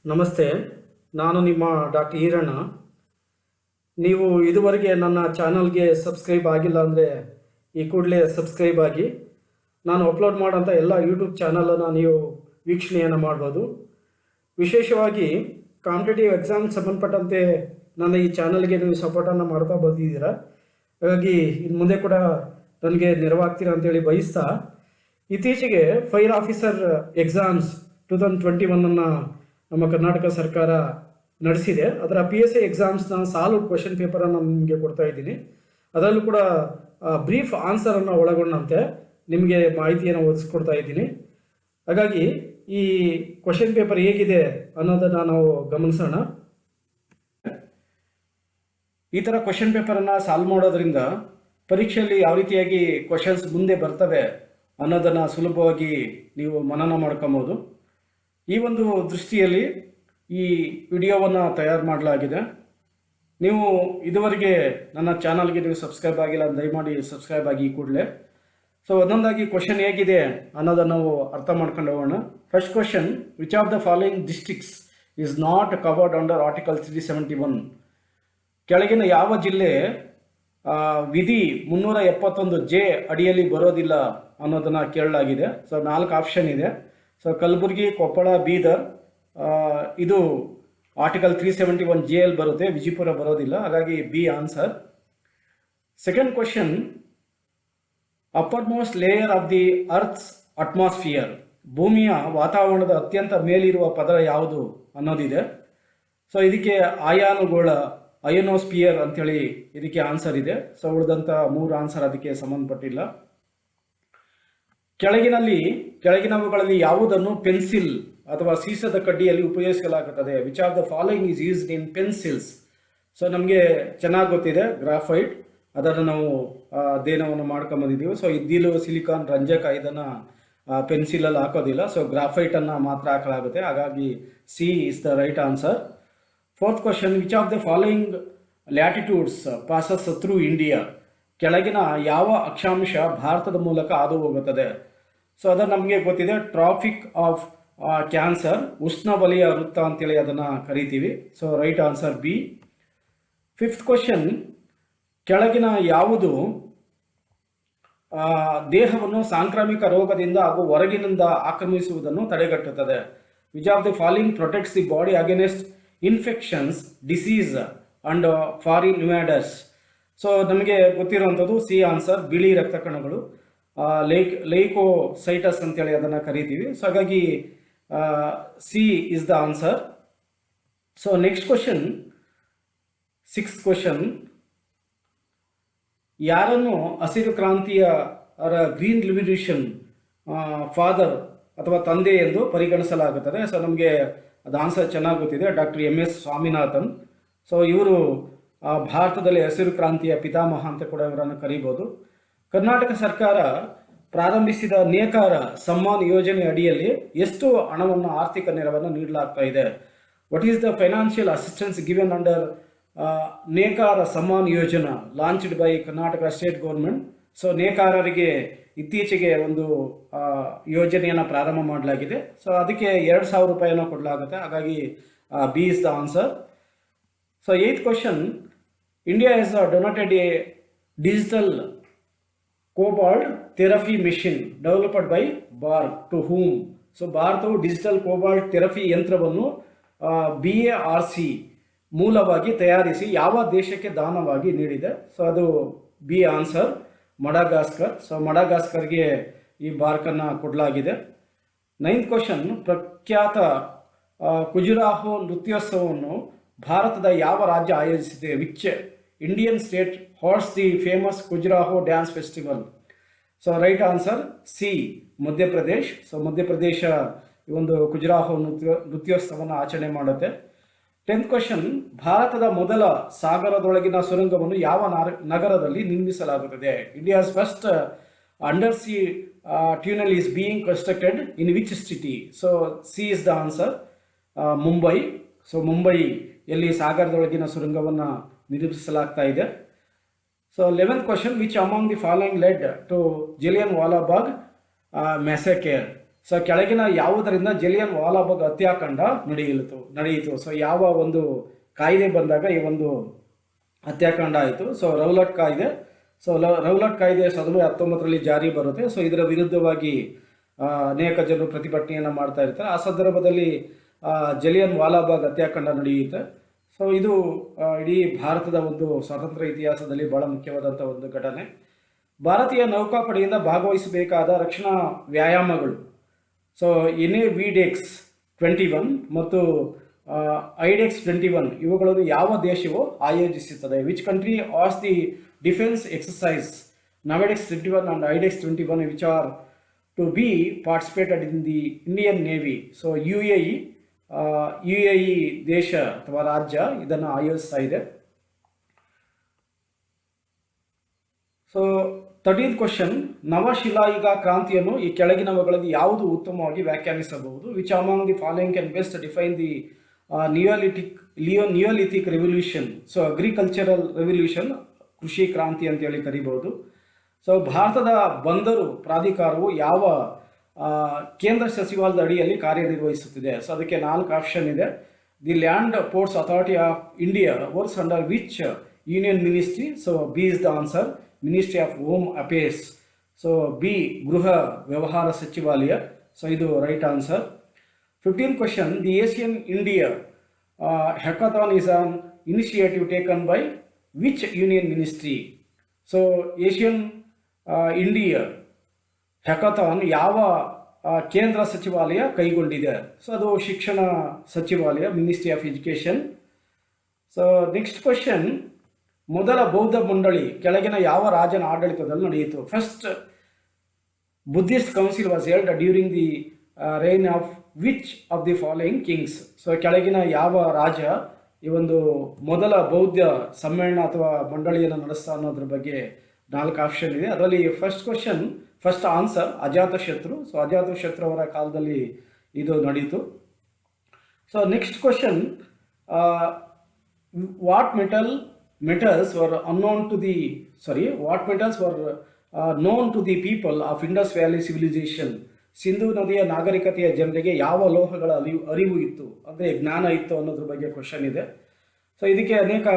ನಮಸ್ತೆ, ನಾನು ನಿಮ್ಮ ಡಾಕ್ಟರ್ ಈರಣ್ಣ. ನೀವು ಇದುವರೆಗೆ ನನ್ನ ಚಾನಲ್ಗೆ ಸಬ್ಸ್ಕ್ರೈಬ್ ಆಗಿಲ್ಲ ಅಂದರೆ ಈ ಕೂಡಲೇ ಸಬ್ಸ್ಕ್ರೈಬ್ ಆಗಿ. ನಾನು ಅಪ್ಲೋಡ್ ಮಾಡೋಂಥ ಎಲ್ಲ ಯೂಟ್ಯೂಬ್ ಚಾನಲನ್ನು ನೀವು ವೀಕ್ಷಣೆಯನ್ನು ಮಾಡ್ಬೋದು. ವಿಶೇಷವಾಗಿ ಕಾಂಪಿಟೇಟಿವ್ ಎಕ್ಸಾಮ್ಗೆ ಸಂಬಂಧಪಟ್ಟಂತೆ ನನ್ನ ಈ ಚಾನಲ್ಗೆ ನೀವು ಸಪೋರ್ಟನ್ನು ಮಾಡ್ತಾ ಬಂದಿದ್ದೀರಾ. ಹಾಗಾಗಿ ಇನ್ನು ಮುಂದೆ ಕೂಡ ನನಗೆ ನೆರವಾಗ್ತೀರಾ ಅಂತೇಳಿ ಬಯಸ್ತಾ, ಇತ್ತೀಚೆಗೆ ಫೈರ್ ಆಫೀಸರ್ ಎಕ್ಸಾಮ್ಸ್ 2021 ನಮ್ಮ ಕರ್ನಾಟಕ ಸರ್ಕಾರ ನಡೆಸಿದೆ. ಅದರ PSC ಎಕ್ಸಾಮ್ಸ್ನ ಸಾಲ್ವ್ ಕ್ವೆಶನ್ ಪೇಪರನ್ನು ನಿಮಗೆ ಕೊಡ್ತಾ ಇದ್ದೀನಿ. ಅದರಲ್ಲೂ ಕೂಡ ಬ್ರೀಫ್ ಆನ್ಸರನ್ನು ಒಳಗೊಂಡಂತೆ ನಿಮಗೆ ಮಾಹಿತಿಯನ್ನು ಒದಗಿಸ್ಕೊಡ್ತಾ ಇದ್ದೀನಿ. ಹಾಗಾಗಿ ಈ ಕ್ವೆಶನ್ ಪೇಪರ್ ಹೇಗಿದೆ ಅನ್ನೋದನ್ನು ನಾವು ಗಮನಿಸೋಣ. ಈ ಥರ ಕ್ವೆಶನ್ ಪೇಪರನ್ನು ಸಾಲ್ವ್ ಮಾಡೋದ್ರಿಂದ ಪರೀಕ್ಷೆಯಲ್ಲಿ ಯಾವ ರೀತಿಯಾಗಿ ಕ್ವೆಶನ್ಸ್ ಮುಂದೆ ಬರ್ತವೆ ಅನ್ನೋದನ್ನು ಸುಲಭವಾಗಿ ನೀವು ಮನನ ಮಾಡ್ಕೊಬೋದು. ಈ ಒಂದು ದೃಷ್ಟಿಯಲ್ಲಿ ಈ ವಿಡಿಯೋವನ್ನು ತಯಾರು ಮಾಡಲಾಗಿದೆ. ನೀವು ಇದುವರೆಗೆ ನನ್ನ ಚಾನಲ್ಗೆ ನೀವು ಸಬ್ಸ್ಕ್ರೈಬ್ ಆಗಿಲ್ಲ, ದಯಮಾಡಿ ಸಬ್ಸ್ಕ್ರೈಬ್ ಆಗಿ ಕೂಡಲೇ. ಸೊ ಒಂದೊಂದಾಗಿ ಕ್ವಶನ್ ಹೇಗಿದೆ ಅನ್ನೋದನ್ನು ನಾವು ಅರ್ಥ ಮಾಡ್ಕೊಂಡು ಹೋಗೋಣ. First question, which of the following districts is not covered under article 371? ಕೆಳಗಿನ ಯಾವ ಜಿಲ್ಲೆ ವಿಧಿ 371J ಅಡಿಯಲ್ಲಿ ಬರೋದಿಲ್ಲ ಅನ್ನೋದನ್ನು ಕೇಳಲಾಗಿದೆ. ಸೊ 4 ಆಪ್ಷನ್ ಇದೆ. ಸೊ ಕಲಬುರಗಿ, ಕೊಪ್ಪಳ, ಬೀದರ್ ಇದು ಆರ್ಟಿಕಲ್ 371J ಅಲ್ಲಿ ಬರುತ್ತೆ, ವಿಜಯಪುರ ಬರೋದಿಲ್ಲ, ಹಾಗಾಗಿ B answer. Second question, upper most layer of the earth's atmosphere, ಭೂಮಿಯ ವಾತಾವರಣದ ಅತ್ಯಂತ ಮೇಲಿರುವ ಪದರ ಯಾವುದು ಅನ್ನೋದಿದೆ. ಸೊ ಇದಕ್ಕೆ ಆಯಾನುಗೋಳ, ಅಯೋನೋಸ್ಪಿಯರ್ ಅಂತೇಳಿ ಇದಕ್ಕೆ ಆನ್ಸರ್ ಇದೆ. ಸೊ ಉಳಿದಂಥ 3 ಆನ್ಸರ್ ಅದಕ್ಕೆ ಸಂಬಂಧಪಟ್ಟಿಲ್ಲ. ಕೆಳಗಿನವುಗಳಲ್ಲಿ ಯಾವುದನ್ನು ಪೆನ್ಸಿಲ್ ಅಥವಾ ಸೀಸದ ಕಡ್ಡಿಯಲ್ಲಿ ಉಪಯೋಗಿಸಲಾಗುತ್ತದೆ? Which of the following is used in pencils? So ನಮಗೆ ಚೆನ್ನಾಗಿ ಗೊತ್ತಿದೆ ಗ್ರಾಫೈಟ್, ಅದನ್ನು ನಾವು ಅಧ್ಯಯನವನ್ನು ಮಾಡ್ಕೊಂಬಂದಿದ್ದೀವಿ. ಸೊ ಇದ್ದಿಲು, ಸಿಲಿಕಾನ್, ರಂಜಕ ಇದನ್ನು ಪೆನ್ಸಿಲಲ್ಲಿ ಹಾಕೋದಿಲ್ಲ. ಸೊ ಗ್ರಾಫೈಟನ್ನು ಮಾತ್ರ ಹಾಕಲಾಗುತ್ತೆ, ಹಾಗಾಗಿ C is the right answer. Fourth question, which of the following latitudes passes through India? ಕೆಳಗಿನ ಯಾವ ಅಕ್ಷಾಂಶ ಭಾರತದ ಮೂಲಕ ಹಾದು ಹೋಗುತ್ತದೆ? ಸೊ ಅದನ್ನು ನಮಗೆ ಗೊತ್ತಿದೆ, ಟ್ರಾಫಿಕ್ ಆಫ್ ಕ್ಯಾನ್ಸರ್, ಉಷ್ಣವಲಯ ವೃತ್ತ ಅಂತೇಳಿ ಅದನ್ನು ಕರಿತೀವಿ. So right answer B. Fifth question, ಕೆಳಗಿನ ಯಾವುದು ದೇಹವನ್ನು ಸಾಂಕ್ರಾಮಿಕ ರೋಗದಿಂದ ಹಾಗೂ ಹೊರಗಿನಿಂದ ಆಕ್ರಮಿಸುವುದನ್ನು ತಡೆಗಟ್ಟುತ್ತದೆ? Which of the following protects the body against infections, disease and foreign invaders? So ನಮಗೆ ಗೊತ್ತಿರುವಂಥದ್ದು ಸಿ ಆನ್ಸರ್, ಬಿಳಿ ರಕ್ತ ಕಣಗಳು, ಲೈಕೋಸೈಟಸ್ ಅಂತೇಳಿ ಅದನ್ನು ಕರಿತೀವಿ. ಸೊ ಹಾಗಾಗಿ C is the answer. So next question, sixth question, ಯಾರನ್ನು ಹಸಿರು ಕ್ರಾಂತಿಯ ಗ್ರೀನ್ ರಿವಲ್ಯೂಷನ್ ಫಾದರ್ ಅಥವಾ ತಂದೆ ಎಂದು ಪರಿಗಣಿಸಲಾಗುತ್ತದೆ? ಸೊ ನಮಗೆ ಅದು ಆನ್ಸರ್ ಚೆನ್ನಾಗಿ ಗೊತ್ತಿದೆ, ಡಾಕ್ಟರ್ MS ಸ್ವಾಮಿನಾಥನ್. ಸೊ ಇವರು ಭಾರತದಲ್ಲಿ ಹಸಿರು ಕ್ರಾಂತಿಯ ಪಿತಾಮಹ ಅಂತ ಕೂಡ ಇವರನ್ನು ಕರೀಬೋದು. ಕರ್ನಾಟಕ ಸರ್ಕಾರ ಪ್ರಾರಂಭಿಸಿದ ನೇಕಾರ ಸಮ್ಮಾನ್ ಯೋಜನೆ ಅಡಿಯಲ್ಲಿ ಎಷ್ಟು ಹಣವನ್ನು, ಆರ್ಥಿಕ ನೆರವನ್ನು ನೀಡಲಾಗ್ತಾ ಇದೆ? What is the financial assistance given under Nekara Samman Yojana launched by Karnataka state government? So ನೇಕಾರರಿಗೆ ಇತ್ತೀಚೆಗೆ ಒಂದು ಯೋಜನೆಯನ್ನು ಪ್ರಾರಂಭ ಮಾಡಲಾಗಿದೆ. ಸೊ ಅದಕ್ಕೆ 2,000 ರೂಪಾಯಿಯನ್ನು ಕೊಡಲಾಗುತ್ತೆ, ಹಾಗಾಗಿ B is the answer. So eight question, India has donated a digital cobalt therapy machine developed by BARC to whom? So ಭಾರತವು ಡಿಜಿಟಲ್ ಕೋಬಾಲ್ಟ್ ಥೆರಪಿ ಯಂತ್ರವನ್ನು BARC ಮೂಲವಾಗಿ ತಯಾರಿಸಿ ಯಾವ ದೇಶಕ್ಕೆ ದಾನವಾಗಿ ನೀಡಿದೆ? ಸೊ ಅದು ಬಿ ಆನ್ಸರ್, ಮಡಗಾಸ್ಕರ್. ಸೊ ಮಡಗಾಸ್ಕರ್ಗೆ ಈ ಬಾರ್ಕನ್ನು ಕೊಡಲಾಗಿದೆ. ನೈನ್ತ್ ಕ್ವಶನ್, ಪ್ರಖ್ಯಾತ ಖಜುರಾಹೋ ನೃತ್ಯೋತ್ಸವವನ್ನು ಭಾರತದ ಯಾವ ರಾಜ್ಯ ಆಯೋಜಿಸಿದೆ? Which Indian state hosts the famous Khajuraho dance festival? So right answer C, Madhya Pradesh. So Madhya Pradesh ಈ ಒಂದು ಖಜುರಾಹೋ ನೃತ್ಯೋತ್ಸವವನ್ನು ಆಚರಣೆ ಮಾಡುತ್ತೆ. 10th ಕ್ವಶನ್, ಭಾರತದ ಮೊದಲ ಸಾಗರದೊಳಗಿನ ಸುರಂಗವನ್ನು ಯಾವ ನಗರದಲ್ಲಿ ನಿರ್ಮಿಸಲಾಗುತ್ತದೆ? India's first under sea tunnel is being constructed in which city? So C is the answer, Mumbai. So ಮುಂಬೈಯಲ್ಲಿ ಸಾಗರದೊಳಗಿನ ಸುರಂಗವನ್ನು ನಿರ್ಮಿಸಲಾಗ್ತಾ ಇದೆ. So 11th question, which among the following led to Jallian wala Bagh massacre? So ಕೆಳಗಿನ ಯಾವುದರಿಂದ ಜಲಿಯನ್ ವಾಲಾಬಾಗ್ ಹತ್ಯಾಕಾಂಡ ನಡೆಯಿತು. ಸೊ ಯಾವ ಒಂದು ಕಾಯ್ದೆ ಬಂದಾಗ ಈ ಒಂದು ಹತ್ಯಾಕಾಂಡ ಆಯಿತು? ಸೊ ರೌಲಟ್ ಕಾಯ್ದೆ. ಸೊ ರೌಲಟ್ ಕಾಯ್ದೆ 1919ರಲ್ಲಿ ಜಾರಿ ಬರುತ್ತೆ. ಸೊ ಇದರ ವಿರುದ್ಧವಾಗಿ ಅನೇಕ ಜನರು ಪ್ರತಿಭಟನೆಯನ್ನು ಮಾಡ್ತಾ ಇರ್ತಾರೆ. ಆ ಸಂದರ್ಭದಲ್ಲಿ ಜಲಿಯನ್ ವಾಲಾಬಾಗ್ ಹತ್ಯಾಕಾಂಡ ನಡೆಯುತ್ತೆ. ಸೊ ಇದು ಇಡೀ ಭಾರತದ ಒಂದು ಸ್ವಾತಂತ್ರ್ಯ ಇತಿಹಾಸದಲ್ಲಿ ಬಹಳ ಮುಖ್ಯವಾದಂಥ ಒಂದು ಘಟನೆ. ಭಾರತೀಯ ನೌಕಾಪಡೆಯಿಂದ ಭಾಗವಹಿಸಬೇಕಾದ ರಕ್ಷಣಾ ವ್ಯಾಯಾಮಗಳು. ಸೊ NAVDEX 21 ಮತ್ತು IDEX 21 ಇವುಗಳನ್ನು ಯಾವ ದೇಶವು ಆಯೋಜಿಸುತ್ತದೆ? Which country has the defence exercise NAVDEX 21 and IDEX 21 which are to be participated in the Indian navy? So UAE ದೇಶ ಅಥವಾ ರಾಜ್ಯ ಇದನ್ನು ಆಯೋಜಿಸ್ತಾ ಇದೆ. ಸೊ 13th ಕ್ವಶನ್, ನವಶಿಲಾಯುಗ ಕ್ರಾಂತಿಯನ್ನು ಈ ಕೆಳಗಿನವುಗಳಲ್ಲಿ ಯಾವುದು ಉತ್ತಮವಾಗಿ ವ್ಯಾಖ್ಯಾನಿಸಬಹುದು? Which among the following can best define the Neolithic revolution? So agricultural revolution, ಕೃಷಿ ಕ್ರಾಂತಿ ಅಂತೇಳಿ ಕರಿಬಹುದು. ಸೊ ಭಾರತದ ಬಂದರು ಪ್ರಾಧಿಕಾರವು ಯಾವ ಕೇಂದ್ರ ಸಚಿವಾಲಯದ ಅಡಿಯಲ್ಲಿ ಕಾರ್ಯನಿರ್ವಹಿಸುತ್ತಿದೆ? ಸೊ ಅದಕ್ಕೆ 4 ಆಪ್ಷನ್ ಇದೆ. The land ports authority of India works under which union ministry? So B is the answer, ministry of home affairs. So B ಗೃಹ ವ್ಯವಹಾರ ಸಚಿವಾಲಯ. ಸೊ ಇದು right answer. 15th question, the ASEAN India hackathon is an initiative taken by which union ministry? So ASEAN India hackathon ಯಾವ ಕೇಂದ್ರ ಸಚಿವಾಲಯ ಕೈಗೊಂಡಿದೆ? So ಅದು ಶಿಕ್ಷಣ ಸಚಿವಾಲಯ, ministry of education. So next question, ಮೊದಲ ಬೌದ್ಧ ಮಂಡಳಿ ಕೆಳಗಿನ ಯಾವ ರಾಜನ ಆಡಳಿತದಲ್ಲಿ ನಡೆಯಿತು? First Buddhist council was held during the reign of which of the following kings? So ಕೆಳಗಿನ ಯಾವ ರಾಜ ಈ ಒಂದು ಮೊದಲ ಬೌದ್ಧ ಸಮ್ಮೇಳನ ಅಥವಾ ಮಂಡಳಿಯನ್ನು ನಡೆಸ್ತಾ ಅನ್ನೋದ್ರ ಬಗ್ಗೆ 4 ಆಪ್ಷನ್ ಇದೆ. ಅದರಲ್ಲಿ ಫಸ್ಟ್ ಆನ್ಸರ್ ಅಜಾತಶತ್ರು. ಸೊ ಅಜಾತಶತ್ರು ಅವರ ಕಾಲದಲ್ಲಿ ಇದು ನಡೀತು. So next question, what metals were known to the people of Indus Valley civilization? Sindhu ನದಿಯ ನಾಗರಿಕತೆಯ ಜನರಿಗೆ ಯಾವ ಲೋಹಗಳ ಅರಿವು ಇತ್ತು, ಅಂದರೆ ಜ್ಞಾನ ಇತ್ತು ಅನ್ನೋದ್ರ ಬಗ್ಗೆ ಕ್ವಶನ್ ಇದೆ. ಸೊ ಇದಕ್ಕೆ ಅನೇಕ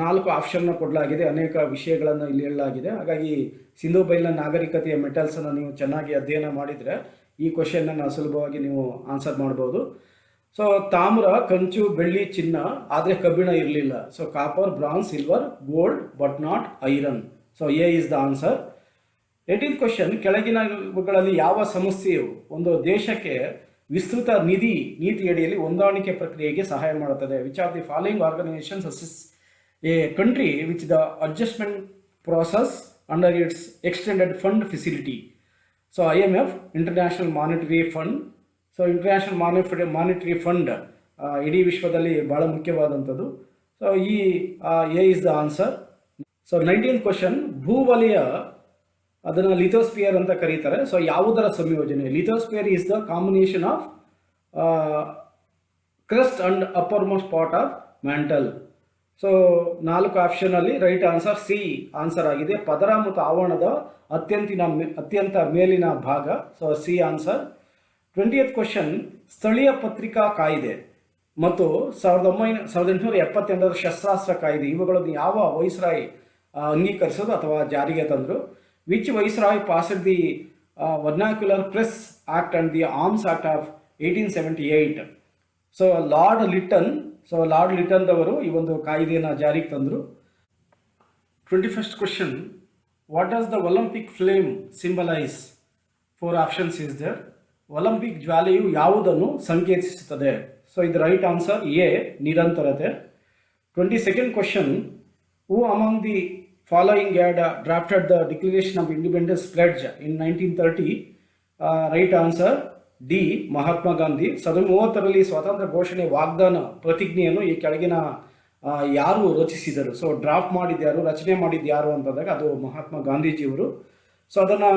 4 ಆಪ್ಷನ್ನ ಕೊಡಲಾಗಿದೆ, ಅನೇಕ ವಿಷಯಗಳನ್ನು ಇಲ್ಲಿ ಹೇಳಲಾಗಿದೆ. ಹಾಗಾಗಿ ಸಿಂಧೂ ಬೈಲಿನ ನಾಗರಿಕತೆಯ ಮೆಟಲ್ಸನ್ನು ನೀವು ಚೆನ್ನಾಗಿ ಅಧ್ಯಯನ ಮಾಡಿದರೆ ಈ ಕ್ವಶನನ್ನು ಸುಲಭವಾಗಿ ನೀವು ಆನ್ಸರ್ ಮಾಡ್ಬೋದು. ಸೊ ತಾಮ್ರ, ಕಂಚು, ಬೆಳ್ಳಿ, ಚಿನ್ನ, ಆದರೆ ಕಬ್ಬಿಣ ಇರಲಿಲ್ಲ. So copper, bronze, silver, gold but not iron. So A is the answer. 18th question, ಕೆಳಗಿನವುಗಳಲ್ಲಿ ಯಾವ ಸಂಸ್ಥೆಯು ಒಂದು ದೇಶಕ್ಕೆ ವಿಸ್ತೃತ ನೀತಿಯಡಿಯಲ್ಲಿ ಹೊಂದಾಣಿಕೆ ಪ್ರಕ್ರಿಯೆಗೆ ಸಹಾಯ ಮಾಡುತ್ತದೆ? Which of the following organisations assist a country which the adjustment process under its extended fund facility? So IMF, international monetary fund. So international monetary fund ಇಡೀ ವಿಶ್ವದಲ್ಲಿ ಬಹಳ ಮುಖ್ಯವಾದಂಥದ್ದು. ಸೊ ಈ A is the answer. So 19th question, ಭೂವಲಯ ಅದನ್ನು lithosphere ಅಂತ ಕರೀತಾರೆ. So ಯಾವುದರ ಸಂಯೋಜನೆ? Lithosphere is the combination of crust and uppermost part of mantle. So 4 ಆಪ್ಷನಲ್ಲಿ ರೈಟ್ ಆನ್ಸರ್ ಸಿ ಆನ್ಸರ್ ಆಗಿದೆ. ಪದರ ಮತ್ತು ಆವರಣದ ಅತ್ಯಂತ ಮೇಲಿನ ಭಾಗ. So C answer. 20th question, ಸ್ಥಳೀಯ ಪತ್ರಿಕಾ ಕಾಯ್ದೆ ಮತ್ತು 1878ರ ಶಸ್ತ್ರಾಸ್ತ್ರ ಕಾಯ್ದೆ ಇವುಗಳನ್ನು ಯಾವ ವೈಸ್ರಾಯ್ ಅಂಗೀಕರಿಸೋದು ಅಥವಾ ಜಾರಿಗೆ ತಂದರು? Which viceroy passed the vernacular press act and the arms act of 1878? So lord Lytton ರವರು ಈ ಒಂದು ಕಾಯ್ದೆಯನ್ನು ಜಾರಿಗೆ ತಂದರು. 21st question, what does the Olympic flame symbolise? 4 options is there. Olympic ಜ್ವಾಲೆಯು ಯಾವುದನ್ನು ಸಂಕೇತಿಸುತ್ತದೆ? ಸೊ ಇದು ರೈಟ್ ಆನ್ಸರ್ ಎ ನಿರಂತರತೆ. 22nd question, who among the following had drafted the declaration of independence pledge in 1930? Right answer D Mahatma Gandhi. 1930ರಲ್ಲಿ ಸ್ವಾತಂತ್ರ್ಯ ಘೋಷಣೆ ವಾಗ್ದಾನ ಪ್ರತಿಜ್ಞೆಯನ್ನು ಈ ಕೆಳಗಿನ ಯಾರು ರಚಿಸಿದರು? ಸೊ ಡ್ರಾಫ್ಟ್ ಮಾಡಿದ್ಯಾರು, ರಚನೆ ಮಾಡಿದ್ಯಾರು ಅಂತಂದಾಗ ಅದು ಮಹಾತ್ಮ ಗಾಂಧೀಜಿಯವರು. ಸೊ ಅದನ್ನು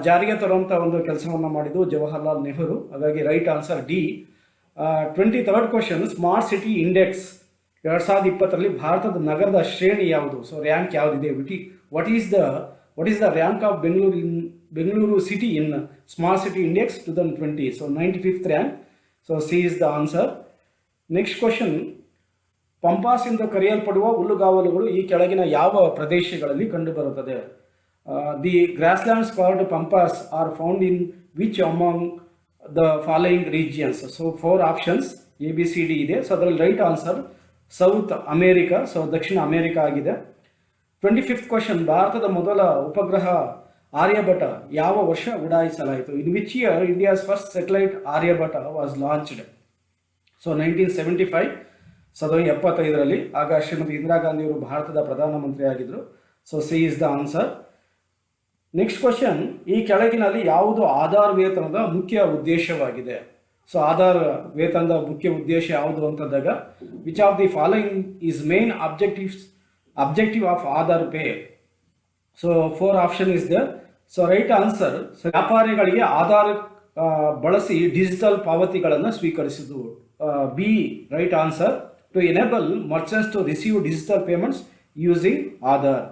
ಜಾರಿಗೆ ತರುವಂಥ ಒಂದು ಕೆಲಸವನ್ನು ಮಾಡಿದ್ದು ಜವಾಹರ್ಲಾಲ್ ನೆಹರು. ಹಾಗಾಗಿ right answer D. 23rd question, smart city index 2020ರಲ್ಲಿ ಭಾರತದ ನಗರದ ಶ್ರೇಣಿ ಯಾವುದು? ಸೊ ರ್ಯಾಂಕ್ ಯಾವುದಿದೆ? What is the rank of Bengaluru Bengaluru city in Smart City Index 2020. So 95th rank. So C is the answer. Next question. Pampas ಎಂದು ಕರೆಯಲ್ಪಡುವ ಹುಲ್ಲುಗಾವಲುಗಳು ಈ ಕೆಳಗಿನ ಯಾವ ಪ್ರದೇಶಗಳಲ್ಲಿ ಕಂಡುಬರುತ್ತದೆ? The grasslands called Pampas are found in which among the following regions? So 4 options ABCD ಇದೆ. So ಅದರಲ್ಲಿ right answer South America. So ದಕ್ಷಿಣ ಅಮೇರಿಕಾ ಆಗಿದೆ. 25th question. ಭಾರತದ ಮೊದಲ ಉಪಗ್ರಹ ಆರ್ಯಭಟ ಯಾವ ವರ್ಷ ಉಡಾಯಿಸಲಾಯಿತು? In which year India's first satellite Aryabhata was launched? So 1975. 1975ರಲ್ಲಿ. ಆಗ ಶ್ರೀಮತಿ ಇಂದಿರಾ ಗಾಂಧಿಯವರು ಭಾರತದ ಪ್ರಧಾನಮಂತ್ರಿ ಆಗಿದ್ದರು. So C is the answer. Next question. ಈ ಕೆಳಗಿನಲ್ಲಿ ಯಾವುದು ಆಧಾರ್ ವೇತನದ ಮುಖ್ಯ ಉದ್ದೇಶವಾಗಿದೆ? ಸೊ ಆಧಾರ್ ವೇತನದ ಮುಖ್ಯ ಉದ್ದೇಶ ಯಾವುದು ಅಂತಂದಾಗ which of the following is main objective of Aadhaar pay? So 4 option is the. So right answer ವ್ಯಾಪಾರಿಗಳಿಗೆ ಆಧಾರ್ ಬಳಸಿ ಡಿಜಿಟಲ್ ಪಾವತಿಗಳನ್ನು ಸ್ವೀಕರಿಸುವುದು. B right answer. To enable merchants to receive digital payments using Aadhaar.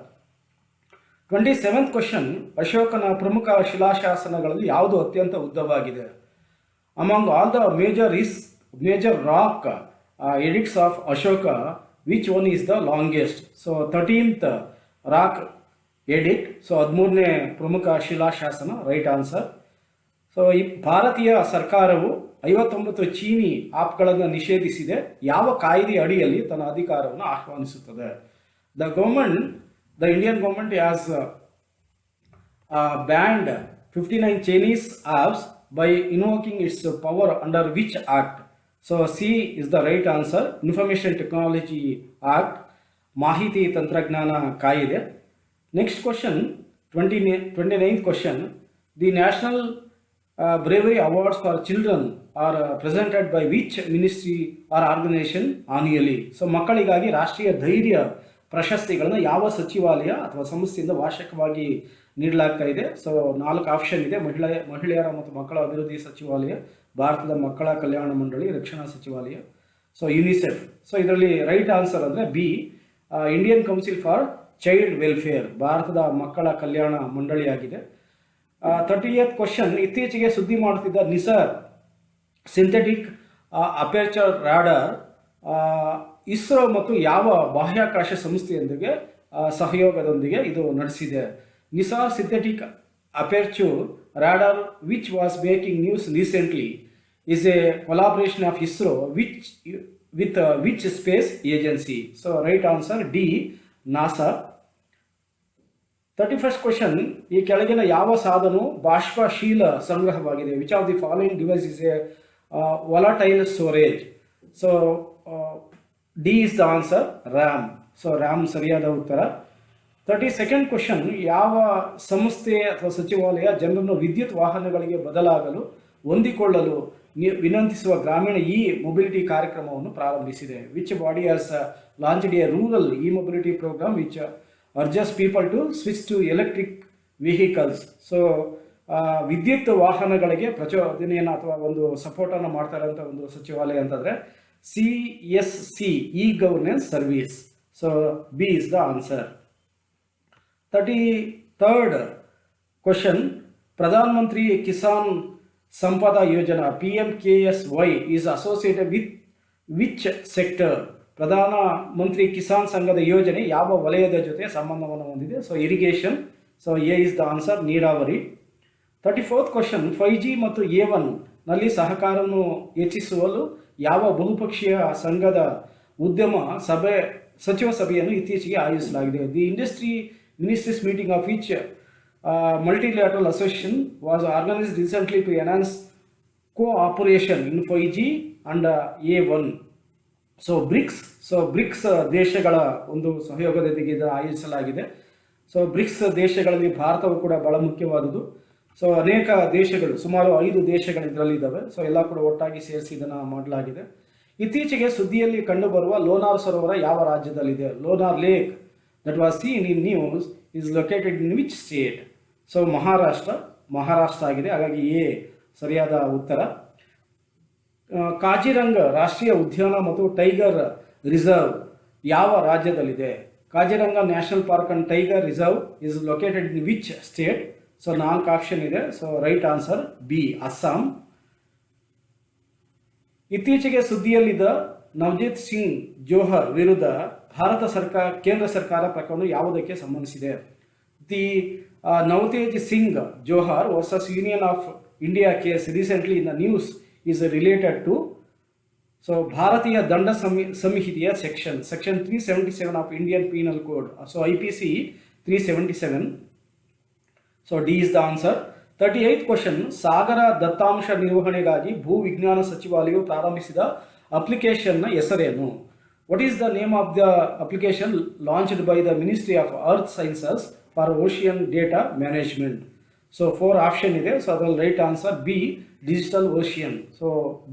27th question. ಅಶೋಕನ ಪ್ರಮುಖ ಶಿಲಾಶಾಸನಗಳಲ್ಲಿ ಯಾವುದು ಅತ್ಯಂತ ಉದ್ದವಾಗಿದೆ? Among all the major rock edicts of Ashoka which one is the longest? So 13th rock edict. So 13ನೇ ಪ್ರಮುಖ ಶಿಲಾಶಾಸನ. Right answer. ಸೊ ಈ ಭಾರತೀಯ ಸರ್ಕಾರವು 59 ಚೀನಿ ಆಪ್ಗಳನ್ನು ನಿಷೇಧಿಸಿದೆ. ಯಾವ ಕಾಯ್ದೆ ಅಡಿಯಲ್ಲಿ ತನ್ನ ಅಧಿಕಾರವನ್ನು ಆಹ್ವಾನಿಸುತ್ತದೆ? The Indian government has banned 59 Chinese apps by invoking its power under which act? So C is the right answer. Information Technology Act, ಮಾಹಿತಿ ತಂತ್ರಜ್ಞಾನ ಕಾಯಿದೆ. Next question. 29th question. The national bravery awards for children are presented by which ministry or organization annually? So ಮಕ್ಕಳಿಗಾಗಿ ರಾಷ್ಟ್ರೀಯ ಧೈರ್ಯ ಪ್ರಶಸ್ತಿಗಳನ್ನು ಯಾವ ಸಚಿವಾಲಯ ಅಥವಾ ಸಂಸ್ಥೆಯಿಂದ ವಾರ್ಷಿಕವಾಗಿ ನೀಡಲಾಗ್ತಾ ಇದೆ? ಸೊ 4 ಆಪ್ಷನ್ ಇದೆ. ಮಹಿಳೆಯರ ಮತ್ತು ಮಕ್ಕಳ ಅಭಿವೃದ್ಧಿ ಸಚಿವಾಲಯ, ಭಾರತದ ಮಕ್ಕಳ ಕಲ್ಯಾಣ ಮಂಡಳಿ, ರಕ್ಷಣಾ ಸಚಿವಾಲಯ, ಸೊ ಯುನಿಸೆಫ್. ಸೊ ಇದರಲ್ಲಿ ರೈಟ್ ಆನ್ಸರ್ ಅಂದರೆ B Indian council for child welfare, ಭಾರತದ ಮಕ್ಕಳ ಕಲ್ಯಾಣ ಮಂಡಳಿಯಾಗಿದೆ. 30th question. ಇತ್ತೀಚೆಗೆ ಸುದ್ದಿ ಮಾಡುತ್ತಿದ್ದ NISAR synthetic aperture radar ISRO ಮತ್ತು ಯಾವ ಬಾಹ್ಯಾಕಾಶ ಸಂಸ್ಥೆಯೊಂದಿಗೆ ಸಹಯೋಗದೊಂದಿಗೆ ಇದು ನಡೆಸಿದೆ? NISAR synthetic aperture radar which was making news recently is a collaboration of ISRO with which space agency? So right answer D, NASA. 31st question. ಈ ಕೆಳಗಿನ ಯಾವ ಸಾಧನವು ಬಾಷ್ಪಶೀಲ ಸಂಗ್ರಹವಾಗಿದೆ? Which of the following device is A volatile storage? So D is the answer, RAM. So RAM ಸರಿಯಾದ ಉತ್ತರ. 32nd question. ಯಾವ ಸಂಸ್ಥೆ ಅಥವಾ ಸಚಿವಾಲಯ ಜನರನ್ನು ವಿದ್ಯುತ್ ವಾಹನಗಳಿಗೆ ಬದಲಾಗಲು ಹೊಂದಿಕೊಳ್ಳಲು ವಿನಂತಿಸುವ ಗ್ರಾಮೀಣ ಇ ಮೊಬಿಲಿಟಿ ಕಾರ್ಯಕ್ರಮವನ್ನು ಪ್ರಾರಂಭಿಸಿದೆ? Which body has launched a rural e mobility programme which urges people to switch to electric vehicles. So ವಿದ್ಯುತ್ ವಾಹನಗಳಿಗೆ ಪ್ರಚೋದನೆಯನ್ನು ಅಥವಾ ಒಂದು ಸಪೋರ್ಟನ್ನು ಮಾಡ್ತಾ ಇರೋಂಥ ಒಂದು ಸಚಿವಾಲಯ ಅಂತಂದರೆ CSC, E governance service. So B is the answer. 33rd question. Pradhan Mantri Kisan Sampada Yojana PMKSY is associated with which sector? Pradhan Mantri Kisan ಸಂಘದ ಯೋಜನೆ ಯಾವ ವಲಯದ ಜೊತೆ ಸಂಬಂಧವನ್ನು ಹೊಂದಿದೆ? So irrigation. So A is the answer, ನೀರಾವರಿ. 34th question. 5G ಮತ್ತು A1 ನಲ್ಲಿ ಸಹಕಾರವನ್ನು ಹೆಚ್ಚಿಸಲು ಯಾವ ಬಹುಪಕ್ಷೀಯ ಸಂಘದ ಸಚಿವ ಸಭೆಯನ್ನು ಇತ್ತೀಚೆಗೆ ಆಯೋಜಿಸಲಾಗಿದೆ? The industry ministries meeting of which multilateral association was organized recently to enhance cooperation in 5G and A1. So BRICS ದೇಶಗಳ ಒಂದು ಸಹಯೋಗದೊಂದಿಗೆ ಇದನ್ನು ಆಯೋಜಿಸಲಾಗಿದೆ. ಸೊ ಬ್ರಿಕ್ಸ್ ದೇಶಗಳಲ್ಲಿ ಭಾರತವು ಕೂಡ ಬಹಳ ಮುಖ್ಯವಾದುದು. ಸೊ ಅನೇಕ ದೇಶಗಳು, ಸುಮಾರು 5 ದೇಶಗಳು ಇದರಲ್ಲಿದ್ದಾವೆ. ಸೊ ಎಲ್ಲ ಕೂಡ ಒಟ್ಟಾಗಿ ಸೇರಿಸಿ ಇದನ್ನು ಮಾಡಲಾಗಿದೆ. ಇತ್ತೀಚೆಗೆ ಸುದ್ದಿಯಲ್ಲಿ ಕಂಡುಬರುವ ಲೋನಾರ್ ಸರೋವರ ಯಾವ ರಾಜ್ಯದಲ್ಲಿದೆ? Lonar lake that was seen in news is located in which state? So Maharashtra ಆಗಿದೆ. ಹಾಗಾಗಿ ಎ ಸರಿಯಾದ ಉತ್ತರ. ಕಾಜಿರಂಗ ರಾಷ್ಟ್ರೀಯ ಉದ್ಯಾನ ಮತ್ತು ಟೈಗರ್ ರಿಸರ್ವ್ ಯಾವ ರಾಜ್ಯದಲ್ಲಿದೆ? Kaziranga national park and tiger reserve is located in which state? So 4 option ಇದೆ. So right answer B, Assam. ಇತ್ತೀಚೆಗೆ ಸುದ್ದಿಯಲ್ಲಿದ್ದ ನವಜೋತ್ ಸಿಂಗ್ ಜೋಹರ್ ವಿರುದ್ಧ ಕೇಂದ್ರ ಸರ್ಕಾರ ಪ್ರಕರಣ ಯಾವುದಕ್ಕೆ ಸಂಬಂಧಿಸಿದೆ? The Navtej Singh Johar versus union of India case recently in the news is related to so ಭಾರತೀಯ ದಂಡ ಸಂಹಿತೆಯ section 377 of Indian Penal Code, so IPC 377. so D is the answer. 38th question, ಸಾಗರ ದತ್ತಾಂಶ ನಿರ್ವಹಣೆಗಾಗಿ ಭೂ ವಿಜ್ಞಾನ ಸಚಿವಾಲಯವು ಪ್ರಾರಂಭಿಸಿದ ಅಪ್ಲಿಕೇಶನ್ ನ ಹೆಸರೇನು? What is the name of the application launched by the Ministry of Earth Sciences for Ocean Data Management? So 4 option ಇದೆ. So ಅದರಲ್ಲಿ right answer B, digital ocean. So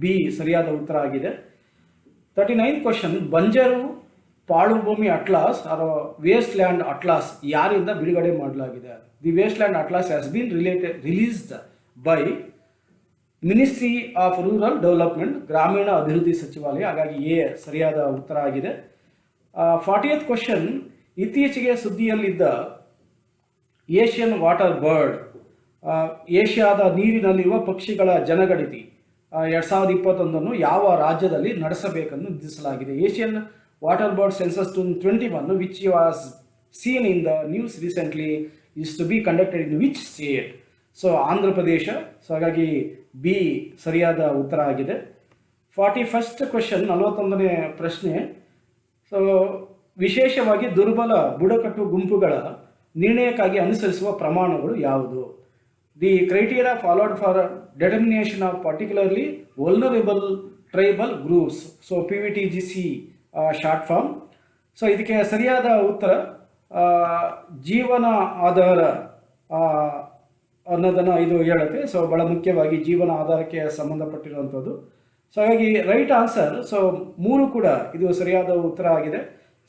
B ಸರಿಯಾದ ಉತ್ತರ ಆಗಿದೆ. 39th ಕ್ವಶನ್, ಬಂಜರು ಪಾಳುಭೂಮಿ atlas or waste land atlas ಯಾರಿಂದ ಬಿಡುಗಡೆ ಮಾಡಲಾಗಿದೆ? The waste land atlas has been released by ministry of rural development, ಗ್ರಾಮೀಣ ಅಭಿವೃದ್ಧಿ ಸಚಿವಾಲಯ. ಹಾಗಾಗಿ ಎ ಸರಿಯಾದ ಉತ್ತರ ಆಗಿದೆ. 40th ಕ್ವಶನ್, ಇತ್ತೀಚೆಗೆ ಸುದ್ದಿಯಲ್ಲಿದ್ದ ಏಷ್ಯನ್ ವಾಟರ್ ಬರ್ಡ್, ಏಷ್ಯಾದ ನೀರಿನಲ್ಲಿರುವ ಪಕ್ಷಿಗಳ ಜನಗಣತಿ 2021 ಯಾವ ರಾಜ್ಯದಲ್ಲಿ ನಡೆಸಬೇಕೆಂದು ನಿರ್ಧರಿಸಲಾಗಿದೆ? Asian water bird census 2021 which was seen in the news recently is to be conducted in which state? So Andhra Pradesh. So ಹಾಗಾಗಿ ಬಿ ಸರಿಯಾದ ಉತ್ತರ ಆಗಿದೆ. 41st ಕ್ವಶನ್, 41ನೇ ಪ್ರಶ್ನೆ. ಸೊ ವಿಶೇಷವಾಗಿ ದುರ್ಬಲ ಬುಡಕಟ್ಟು ಗುಂಪುಗಳ ನಿರ್ಣಯಕ್ಕಾಗಿ ಅನುಸರಿಸುವ ಪ್ರಮಾಣಗಳು ಯಾವುದು? The criteria followed for determination of particularly vulnerable tribal groups, so PVTGC short form. So ಇದಕ್ಕೆ ಸರಿಯಾದ ಉತ್ತರ ಜೀವನ ಆಧಾರ ಅನ್ನೋದನ್ನು ಇದು ಹೇಳುತ್ತೆ. ಸೊ ಬಹಳ ಮುಖ್ಯವಾಗಿ ಜೀವನ ಆಧಾರಕ್ಕೆ ಸಂಬಂಧಪಟ್ಟಿರುವಂಥದ್ದು. ಸೊ ಹಾಗಾಗಿ ರೈಟ್ ಆನ್ಸರ್ ಸೊ 3 ಕೂಡ ಇದು ಸರಿಯಾದ ಉತ್ತರ ಆಗಿದೆ.